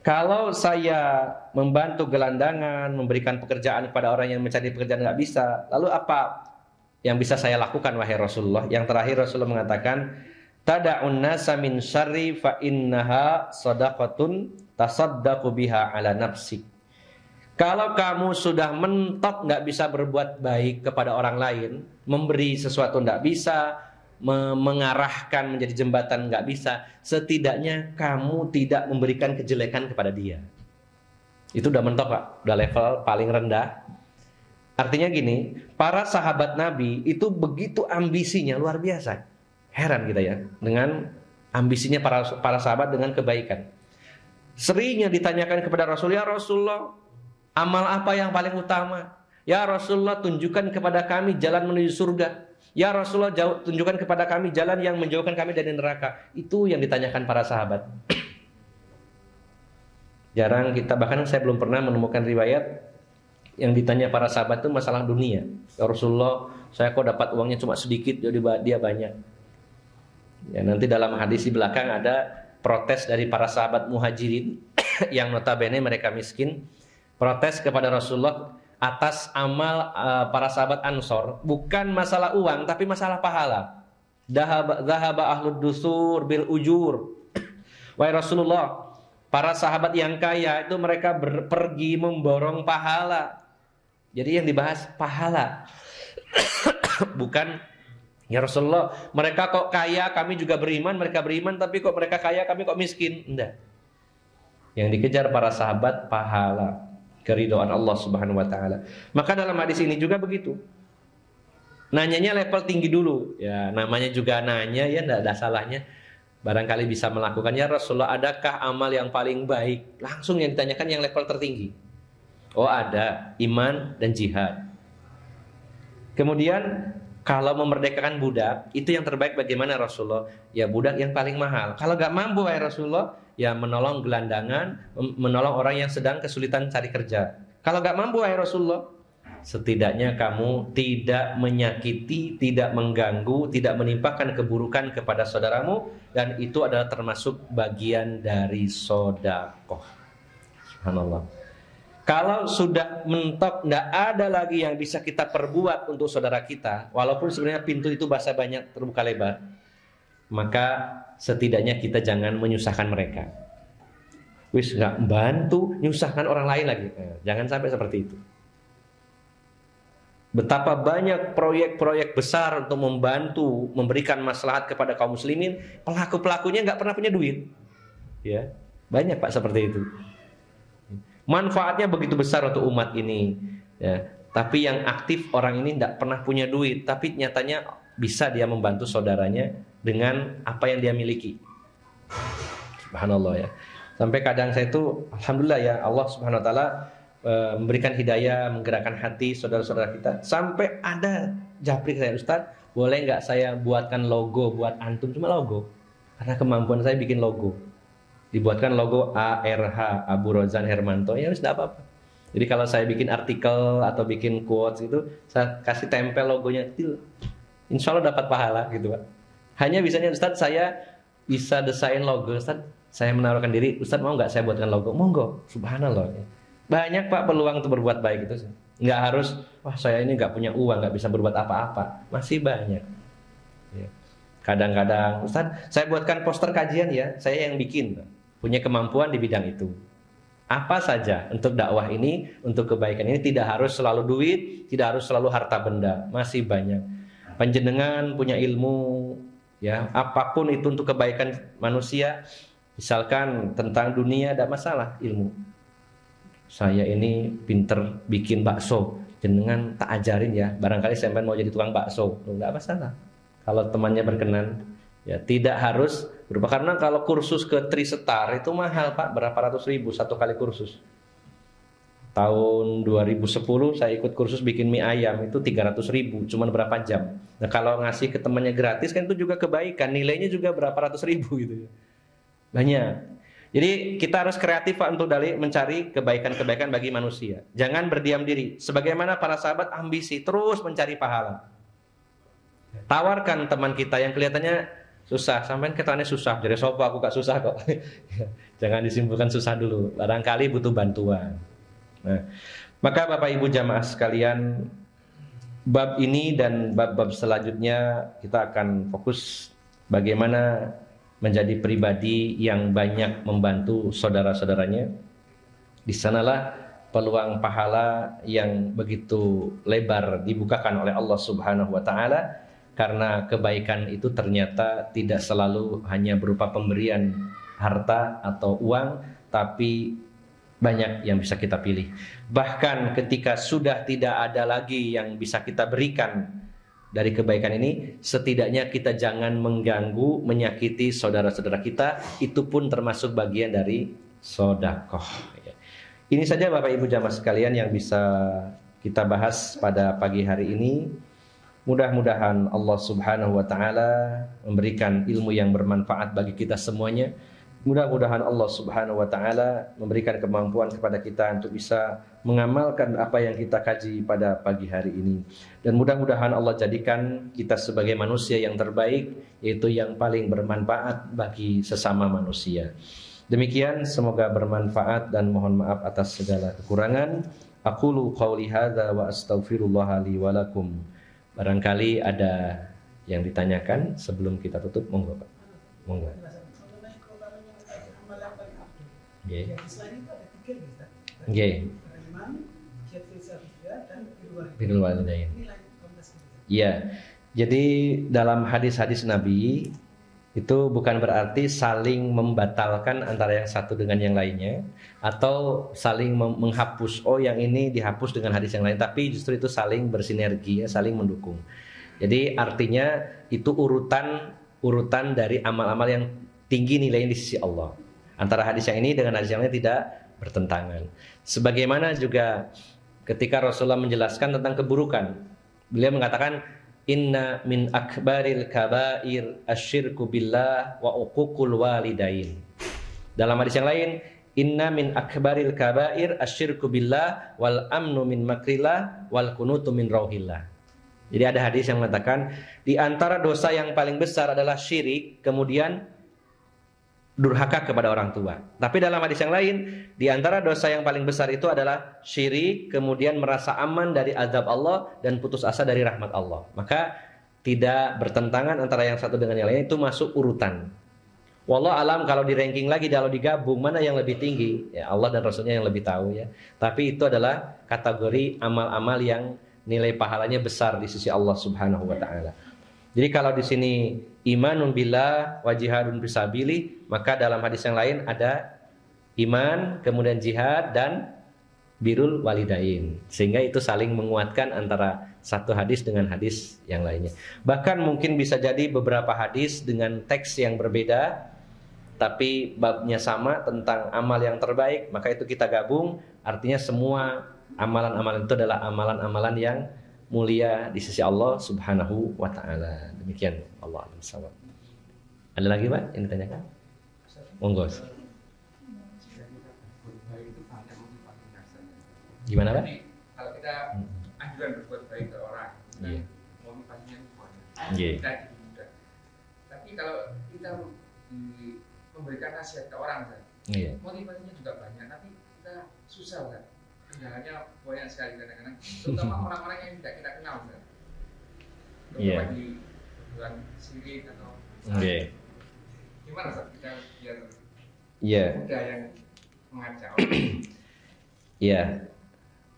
Kalau saya membantu gelandangan, memberikan pekerjaan kepada orang yang mencari pekerjaan nggak bisa, lalu apa yang bisa saya lakukan wahai Rasulullah? Yang terakhir Rasulullah mengatakan, tada'un nasa min syarri fa innaha sadaqatun tasaddaqu biha ala nafsik. Kalau kamu sudah mentok nggak bisa berbuat baik kepada orang lain, memberi sesuatu nggak bisa, mengarahkan menjadi jembatan nggak bisa, setidaknya kamu tidak memberikan kejelekan kepada dia. Itu udah mentok Pak, udah level paling rendah. Artinya gini, para sahabat Nabi itu begitu ambisinya luar biasa. Heran kita ya dengan ambisinya para sahabat dengan kebaikan. Seringnya ditanyakan kepada Rasul, ya Rasulullah, amal apa yang paling utama? Ya Rasulullah, tunjukkan kepada kami jalan menuju surga. Ya Rasulullah, tunjukkan kepada kami jalan yang menjauhkan kami dari neraka. Itu yang ditanyakan para sahabat. Jarang kita, bahkan saya belum pernah menemukan riwayat yang ditanya para sahabat itu masalah dunia. Ya Rasulullah, saya kok dapat uangnya cuma sedikit, jadi dia banyak. Ya, nanti dalam hadis di belakang ada protes dari para sahabat muhajirin yang notabene mereka miskin, protes kepada Rasulullah atas amal para sahabat Ansor, bukan masalah uang tapi masalah pahala. Dhahaba ahlud dusur bil ujur. Wahai Rasulullah, para sahabat yang kaya itu mereka pergi memborong pahala. Jadi yang dibahas pahala. Bukan, ya Rasulullah, mereka kok kaya, kami juga beriman, mereka beriman, tapi kok mereka kaya, kami kok miskin. Enggak. Yang dikejar para sahabat pahala, keridhaan Allah Subhanahu wa taala. Maka dalam hadis ini juga begitu. Nanyanya level tinggi dulu. Ya, namanya juga nanya, ya enggak ada salahnya. Barangkali bisa melakukan. Ya Rasulullah, adakah amal yang paling baik? Langsung yang ditanyakan yang level tertinggi. Oh, ada, iman dan jihad. Kemudian kalau memerdekakan budak, itu yang terbaik bagaimana Rasulullah? Ya budak yang paling mahal. Kalau gak mampu ya Rasulullah, ya menolong gelandangan, menolong orang yang sedang kesulitan cari kerja. Kalau gak mampu ya Rasulullah, setidaknya kamu tidak menyakiti, tidak mengganggu, tidak menimpakan keburukan kepada saudaramu, dan itu adalah termasuk bagian dari sedekah. Subhanallah. Kalau sudah mentok, tidak ada lagi yang bisa kita perbuat untuk saudara kita, walaupun sebenarnya pintu itu bahasa banyak terbuka lebar, maka setidaknya kita jangan menyusahkan mereka. Wis nggak bantu, nyusahkan orang lain lagi. Jangan sampai seperti itu. Betapa banyak proyek-proyek besar untuk membantu, memberikan maslahat kepada kaum muslimin, pelaku-pelakunya nggak pernah punya duit. Ya, banyak Pak seperti itu. Manfaatnya begitu besar untuk umat ini, ya. Tapi yang aktif orang ini tidak pernah punya duit, tapi nyatanya bisa dia membantu saudaranya dengan apa yang dia miliki. Subhanallah ya. Sampai kadang saya itu, alhamdulillah ya, Allah Subhanahu Wa Taala memberikan hidayah, menggerakkan hati saudara-saudara kita. Sampai ada japrik saya, Ustaz, boleh nggak saya buatkan logo buat antum, cuma logo, karena kemampuan saya bikin logo. Dibuatkan logo ARH, Abu Rozan Hermanto, ya sudah apa-apa. Jadi kalau saya bikin artikel atau bikin quotes gitu, saya kasih tempel logonya kecil, insya Allah dapat pahala gitu Pak. Hanya bisanya Ustaz, saya bisa desain logo, Ustaz, saya menaruhkan diri, Ustaz mau nggak saya buatkan logo? Monggo, subhanallah. Banyak Pak peluang untuk berbuat baik itu. Nggak harus, wah saya ini nggak punya uang, nggak bisa berbuat apa-apa. Masih banyak. Ya. Kadang-kadang, Ustaz, saya buatkan poster kajian ya, saya yang bikin. Punya kemampuan di bidang itu. Apa saja untuk dakwah ini, untuk kebaikan ini, tidak harus selalu duit, tidak harus selalu harta benda, masih banyak. Panjenengan punya ilmu, ya apapun itu untuk kebaikan manusia, misalkan tentang dunia, tidak masalah ilmu. Saya ini pinter bikin bakso, jenengan tak ajarin ya, barangkali sampean mau jadi tukang bakso, tidak masalah. Kalau temannya berkenan. Ya, tidak harus berupa, karena kalau kursus ke Trisetar itu mahal Pak, berapa ratus ribu satu kali kursus. Tahun 2010 saya ikut kursus bikin mie ayam itu 300 ribu, cuman berapa jam. Nah kalau ngasih ke temannya gratis kan itu juga kebaikan, nilainya juga berapa ratus ribu gitu. Banyak. Jadi kita harus kreatif Pak untuk mencari kebaikan-kebaikan bagi manusia. Jangan berdiam diri. Sebagaimana para sahabat ambisi terus mencari pahala. Tawarkan teman kita yang kelihatannya susah, sampai ketannya susah, jadi sopo aku gak susah kok. Jangan disimpulkan susah dulu, barangkali butuh bantuan. Nah, maka Bapak Ibu jamaah sekalian, bab ini dan bab-bab selanjutnya kita akan fokus bagaimana menjadi pribadi yang banyak membantu saudara-saudaranya. Di sanalah peluang pahala yang begitu lebar dibukakan oleh Allah Subhanahu wa taala. Karena kebaikan itu ternyata tidak selalu hanya berupa pemberian harta atau uang, tapi banyak yang bisa kita pilih. Bahkan ketika sudah tidak ada lagi yang bisa kita berikan dari kebaikan ini, setidaknya kita jangan mengganggu, menyakiti saudara-saudara kita. Itu pun termasuk bagian dari sedekah. Ini saja Bapak Ibu jamaah sekalian yang bisa kita bahas pada pagi hari ini. Mudah-mudahan Allah Subhanahu wa taala memberikan ilmu yang bermanfaat bagi kita semuanya. Mudah-mudahan Allah Subhanahu wa taala memberikan kemampuan kepada kita untuk bisa mengamalkan apa yang kita kaji pada pagi hari ini. Dan mudah-mudahan Allah jadikan kita sebagai manusia yang terbaik, yaitu yang paling bermanfaat bagi sesama manusia. Demikian, semoga bermanfaat dan mohon maaf atas segala kekurangan. Aqulu qauli hadza wa astaghfirullah li wa lakum. Barangkali ada yang ditanyakan sebelum kita tutup, monggo Pak. Monggo. Nggih. Nggih. Birrul walidain. Iya. Jadi dalam hadis-hadis Nabi itu bukan berarti saling membatalkan antara yang satu dengan yang lainnya atau saling menghapus, oh yang ini dihapus dengan hadis yang lain, tapi justru itu saling bersinergi ya, saling mendukung. Jadi artinya itu urutan dari amal-amal yang tinggi nilainya di sisi Allah. Antara hadis yang ini dengan hadis yang lain tidak bertentangan. Sebagaimana juga ketika Rasulullah menjelaskan tentang keburukan, beliau mengatakan inna min akbaril kabair asyirku billah wa uququl walidain. Dalam hadis yang lain, inna min akbaril kabair asyirku billah wal amnu min makrillah wal kunutu min rauhillah. Jadi ada hadis yang mengatakan di antara dosa yang paling besar adalah syirik, kemudian durhaka kepada orang tua. Tapi dalam hadis yang lain, di antara dosa yang paling besar itu adalah syirik, kemudian merasa aman dari azab Allah dan putus asa dari rahmat Allah. Maka tidak bertentangan antara yang satu dengan yang lain, itu masuk urutan. Wallahu alam kalau di ranking lagi, kalau digabung mana yang lebih tinggi, ya Allah dan Rasulnya yang lebih tahu ya. Tapi itu adalah kategori amal-amal yang nilai pahalanya besar di sisi Allah Subhanahu wa taala. Jadi kalau di sini imanun billah wa jihadun fisabilih, maka dalam hadis yang lain ada iman, kemudian jihad dan birrul walidain. Sehingga itu saling menguatkan antara satu hadis dengan hadis yang lainnya. Bahkan mungkin bisa jadi beberapa hadis dengan teks yang berbeda, tapi babnya sama tentang amal yang terbaik, maka itu kita gabung. Artinya semua amalan-amalan itu adalah amalan-amalan yang mulia di sisi Allah Subhanahu wa taala. Demikian Allah alam sawab. Ada lagi Pak yang ditanyakan? Monggo. Gimana Pak? Kalau kita anjuran berbuat baik ke orang, motivasinya banyak. Kita mudah. Tapi kalau kita memberikan nasihat ke orang, motivasinya juga banyak, tapi kita susah kan? Kendalanya banyak sekali kadang-kadang, terutama orang-orang yang tidak kita kenal kan? Bagi bulan sirik atau gimana Ustaz kita biar mudah yang mengajak orang?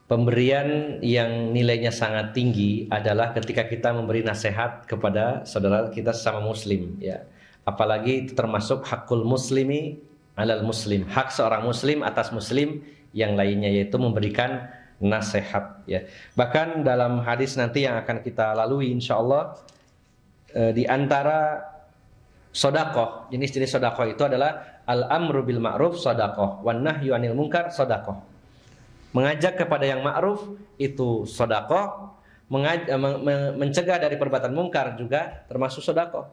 Pemberian yang nilainya sangat tinggi adalah ketika kita memberi nasihat kepada saudara kita sesama muslim ya. Apalagi itu termasuk hakul muslimi alal muslim, hak seorang muslim atas muslim yang lainnya, yaitu memberikan nasihat ya. Bahkan dalam hadis nanti yang akan kita lalui insyaallah, di antara sedekah, jenis-jenis sedekah itu adalah al-amru bil ma'ruf sedekah, wan nahyu 'anil munkar sedekah. Mengajak kepada yang ma'ruf itu sedekah, mencegah dari perbuatan mungkar juga termasuk sedekah.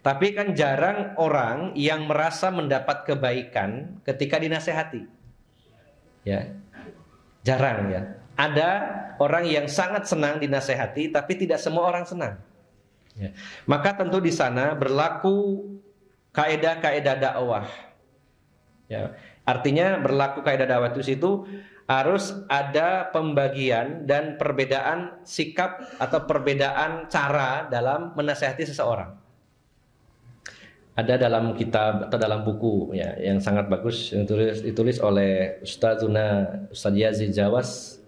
Tapi kan jarang orang yang merasa mendapat kebaikan ketika dinasehati. Ya, jarang ya. Ada orang yang sangat senang dinasehati, tapi tidak semua orang senang. Ya. Maka tentu di sana berlaku kaidah-kaidah dakwah. Ya. Artinya berlaku kaidah dakwah itu harus ada pembagian dan perbedaan sikap atau perbedaan cara dalam menasehati seseorang. Ada dalam kitab atau dalam buku ya, yang sangat bagus yang ditulis oleh Ustaz Yazid Jawas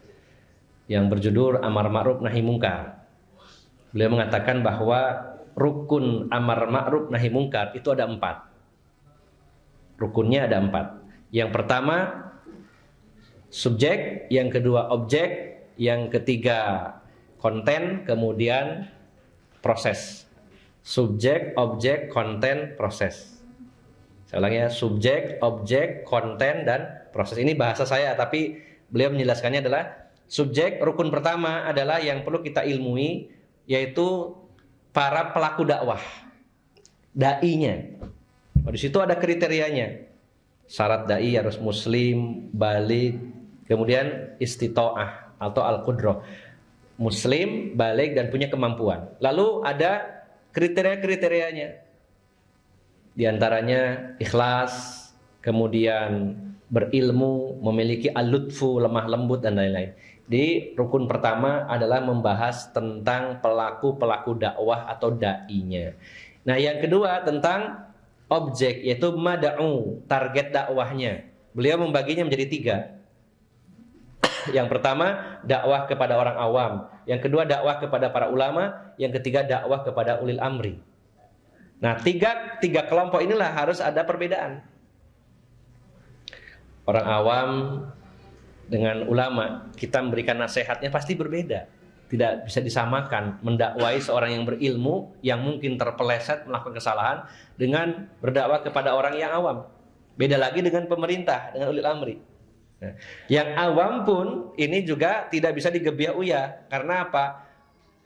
yang berjudul Amar Ma'ruf Nahi Munkar. Beliau mengatakan bahwa rukun amar ma'ruf nahi munkar itu ada 4. Rukunnya ada 4. Yang pertama subjek, yang kedua objek, yang ketiga konten, kemudian proses. Subjek, objek, konten, proses. Saya ulangi ya, subjek, objek, konten, dan proses. Ini bahasa saya, tapi beliau menjelaskannya adalah subjek, rukun pertama adalah yang perlu kita ilmui, yaitu para pelaku dakwah, dai-nya. Di situ ada kriterianya. Syarat dai harus muslim, baligh, kemudian istita'ah atau al-qudrah. Muslim, baligh dan punya kemampuan. Lalu ada kriteria-kriterianya. Di antaranya ikhlas, kemudian berilmu, memiliki al-lutfu, lemah lembut dan lain-lain. Di rukun pertama adalah membahas tentang pelaku-pelaku dakwah atau dai-nya. Nah, yang kedua tentang objek, yaitu mad'u, target dakwahnya. Beliau membaginya menjadi 3. Yang pertama, dakwah kepada orang awam. Yang kedua, dakwah kepada para ulama. Yang ketiga, dakwah kepada ulil amri. Nah, tiga kelompok inilah harus ada perbedaan. Orang awam dengan ulama, kita memberikan nasihatnya pasti berbeda. Tidak bisa disamakan mendakwai seorang yang berilmu yang mungkin terpeleset melakukan kesalahan dengan berdakwah kepada orang yang awam. Beda lagi dengan pemerintah, dengan ulil amri. Nah, yang awam pun ini juga tidak bisa digebiah-uyah. Karena apa?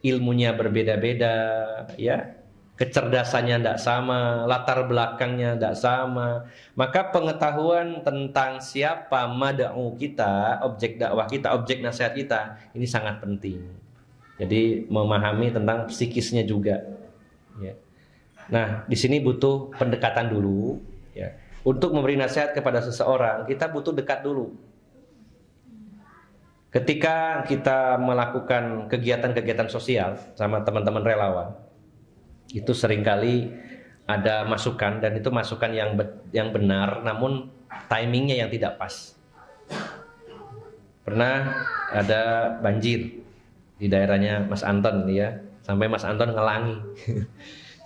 Ilmunya berbeda-beda, ya. Kecerdasannya tidak sama, latar belakangnya tidak sama. Maka pengetahuan tentang siapa mad'u kita, objek dakwah kita, objek nasihat kita, ini sangat penting. Jadi memahami tentang psikisnya juga. Ya. Nah, di sini butuh pendekatan dulu. Ya. Untuk memberi nasihat kepada seseorang, kita butuh dekat dulu. Ketika kita melakukan kegiatan-kegiatan sosial sama teman-teman relawan, itu seringkali ada masukan, dan itu masukan yang benar, namun timingnya yang tidak pas. Pernah ada banjir di daerahnya Mas Anton ini ya, sampai Mas Anton ngelangi.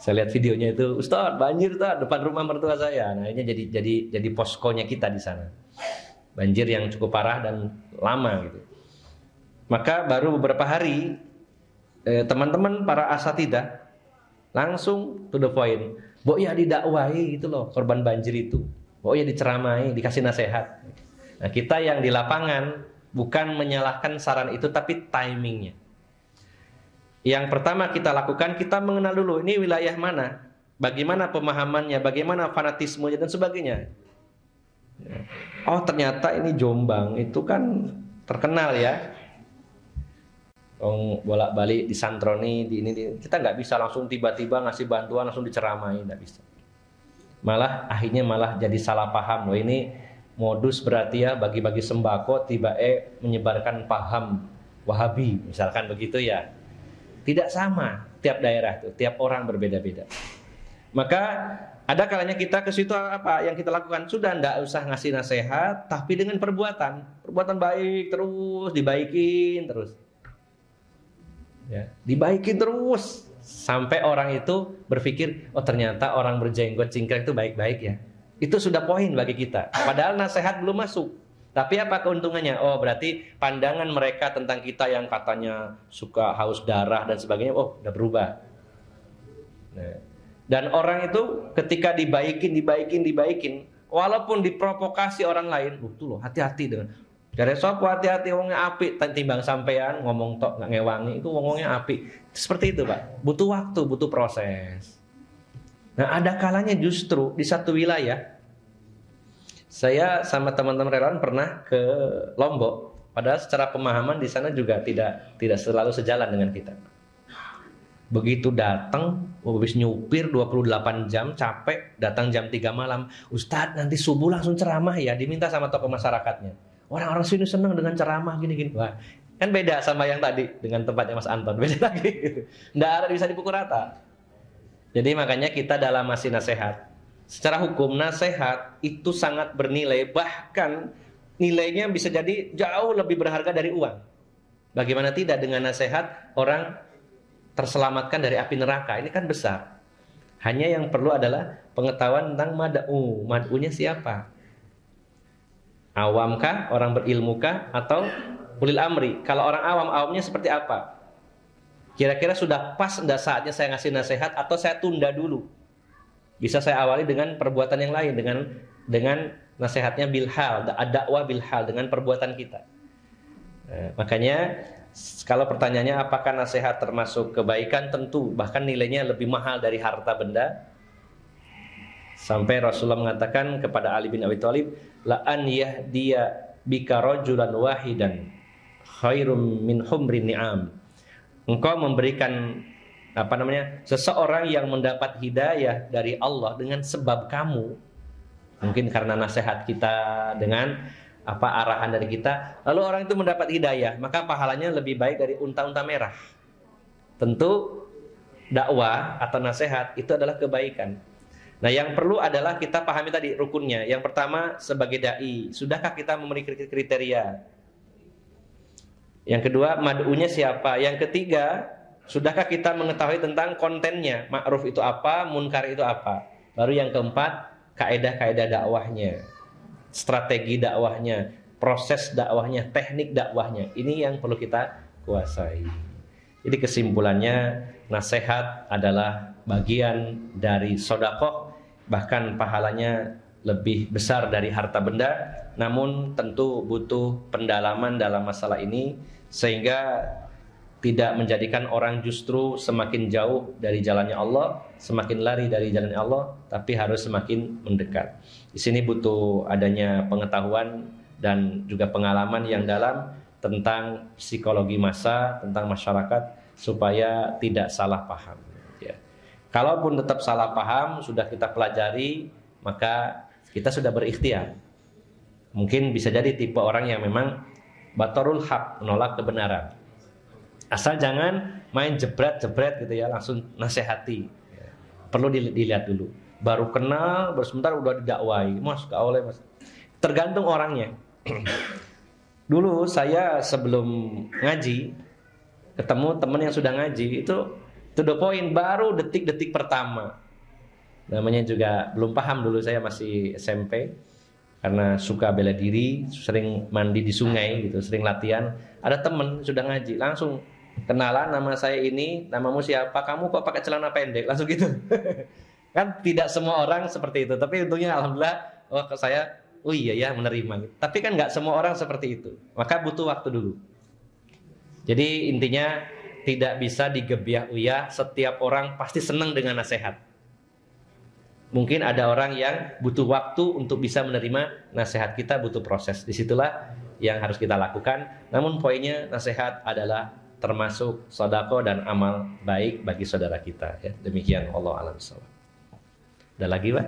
Saya lihat videonya itu, Ustaz, banjir Ustaz, depan rumah mertua saya. Nah, ini jadi poskonya kita di sana. Banjir yang cukup parah dan lama gitu. Maka baru beberapa hari teman-teman para asatidzah langsung to the point. Mbok ya didakwai gitu loh, korban banjir itu. Mbok ya diceramai, dikasih nasihat. Nah, kita yang di lapangan bukan menyalahkan saran itu, tapi timingnya. Yang pertama kita lakukan, kita mengenal dulu ini wilayah mana, bagaimana pemahamannya, bagaimana fanatismenya dan sebagainya. Oh, ternyata ini Jombang, itu kan terkenal ya. Bolak-balik disantroni, di ini. Kita nggak bisa langsung tiba-tiba ngasih bantuan, langsung diceramai, nggak bisa. Malah akhirnya jadi salah paham. Loh, ini modus berarti ya bagi-bagi sembako, menyebarkan paham Wahabi, misalkan begitu ya. Tidak sama tiap daerah tuh, tiap orang berbeda-beda. Maka ada kalanya kita ke situ, apa yang kita lakukan? Sudah nggak usah ngasih nasihat, tapi dengan perbuatan baik terus, dibaikin terus. Ya, dibaikin terus sampai orang itu berpikir, oh ternyata orang berjenggot cingkrang itu baik-baik ya. Itu sudah poin bagi kita. Padahal nasihat belum masuk. Tapi apa keuntungannya? Oh, berarti pandangan mereka tentang kita yang katanya suka haus darah dan sebagainya, oh udah berubah. Nah, dan orang itu ketika dibaikin, walaupun diprovokasi orang lain, tuh loh, hati-hati dengan dari sopo, hati-hati, ngomongnya apik, timbang sampean ngomong tok nggak ngewangi, itu ngomongnya apik. Seperti itu Pak, butuh waktu, butuh proses. Nah, ada kalanya justru di satu wilayah, saya sama teman-teman relawan pernah ke Lombok, padahal secara pemahaman di sana juga tidak selalu sejalan dengan kita. Begitu datang, habis nyupir 28 jam, capek, datang jam 3 malam, Ustadz nanti subuh langsung ceramah ya, diminta sama tokoh masyarakatnya. Orang-orang sini senang dengan ceramah gini-gini. Wah, kan beda sama yang tadi dengan tempatnya Mas Anton, beda lagi. Nggak ada bisa dipukul rata. Jadi makanya kita dalam ngasih nasihat, secara hukum nasihat itu sangat bernilai, bahkan nilainya bisa jadi jauh lebih berharga dari uang. Bagaimana tidak dengan nasihat orang terselamatkan dari api neraka, ini kan besar. Hanya yang perlu adalah pengetahuan tentang mad'u. Mad'unya siapa? Awamkah, orang berilmukah, atau ulil amri? Kalau orang awam, awamnya seperti apa? Kira-kira sudah pas enggak saatnya saya ngasih nasihat, atau saya tunda dulu? Bisa saya awali dengan perbuatan yang lain, dengan nasihatnya bilhal, dakwah bilhal, dengan perbuatan kita. Nah, makanya Kalau pertanyaannya apakah nasihat termasuk kebaikan, tentu, bahkan nilainya lebih mahal dari harta benda. Sampai Rasulullah mengatakan kepada Ali bin Abi Thalib, la an yahdiya bika rajulan wahidan khairum min humrin ni'am. Engkau memberikan seseorang yang mendapat hidayah dari Allah dengan sebab kamu, mungkin karena nasihat kita, dengan arahan dari kita, lalu orang itu mendapat hidayah, maka pahalanya lebih baik dari unta-unta merah. Tentu dakwah atau nasihat itu adalah kebaikan. Nah, yang perlu adalah kita pahami tadi rukunnya. Yang pertama, sebagai dai, sudahkah kita memiliki kriteria? Yang kedua, mad'unya siapa? Yang ketiga, sudahkah kita mengetahui tentang kontennya? Ma'ruf itu apa? Munkar itu apa? Baru yang keempat, kaedah-kaedah dakwahnya, strategi dakwahnya, proses dakwahnya, teknik dakwahnya. Ini yang perlu kita kuasai. Jadi kesimpulannya, nasihat adalah bagian dari sedekah, bahkan pahalanya lebih besar dari harta benda. Namun tentu butuh pendalaman dalam masalah ini, sehingga tidak menjadikan orang justru semakin jauh dari jalannya Allah, semakin lari dari jalannya Allah, tapi harus semakin mendekat. Di sini butuh adanya pengetahuan dan juga pengalaman yang dalam tentang psikologi massa, tentang masyarakat, supaya tidak salah paham. Ya. Kalaupun tetap salah paham, sudah kita pelajari, maka kita sudah berikhtiar. Mungkin bisa jadi tipe orang yang memang batarul haq, menolak kebenaran. Asal jangan main jebret-jebret gitu ya, langsung nasihati. Ya. Perlu dilihat dulu. Baru kenal, baru sebentar udah didakwai. Mas, gak boleh mas. Tergantung orangnya. Dulu saya sebelum ngaji, ketemu teman yang sudah ngaji, itu to the point, baru detik-detik pertama. Namanya juga belum paham dulu, saya masih SMP. Karena suka bela diri, sering mandi di sungai gitu, sering latihan. Ada teman sudah ngaji, langsung kenalan, nama saya ini, namamu siapa, kamu kok pakai celana pendek, langsung gitu. Kan tidak semua orang seperti itu, tapi untungnya alhamdulillah, oh iya ya, menerima. Tapi kan nggak semua orang seperti itu, maka butuh waktu dulu. Jadi intinya tidak bisa digebiah-uyah, setiap orang pasti senang dengan nasihat. Mungkin ada orang yang butuh waktu untuk bisa menerima nasihat kita, butuh proses. Disitulah yang harus kita lakukan. Namun poinnya, nasihat adalah termasuk sedekah dan amal baik bagi saudara kita. Ya, demikian, Allah a'lam bishawab. Ada lagi Pak?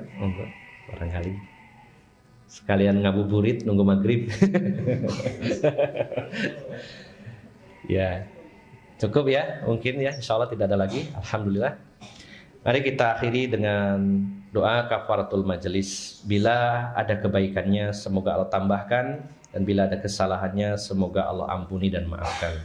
Barangkali sekalian ngabuburit nunggu maghrib. Ya, cukup ya, mungkin ya, insya Allah tidak ada lagi. Alhamdulillah. Mari kita akhiri dengan doa kafaratul majelis. Bila ada kebaikannya, semoga Allah tambahkan, dan bila ada kesalahannya, semoga Allah ampuni dan maafkan.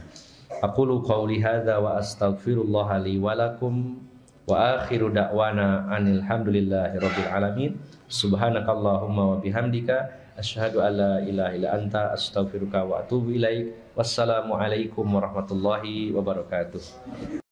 Aqulu qawli hadza wa astaghfirullah li wa lakum wa akhiru da'wana anil hamdulillahi rabbil alamin. Subhanakallahumma wa bihamdika asyhadu an la ilaha illa anta astaghfiruka wa atubu ilaik. Wassalamu alaikum warahmatullahi wabarakatuh.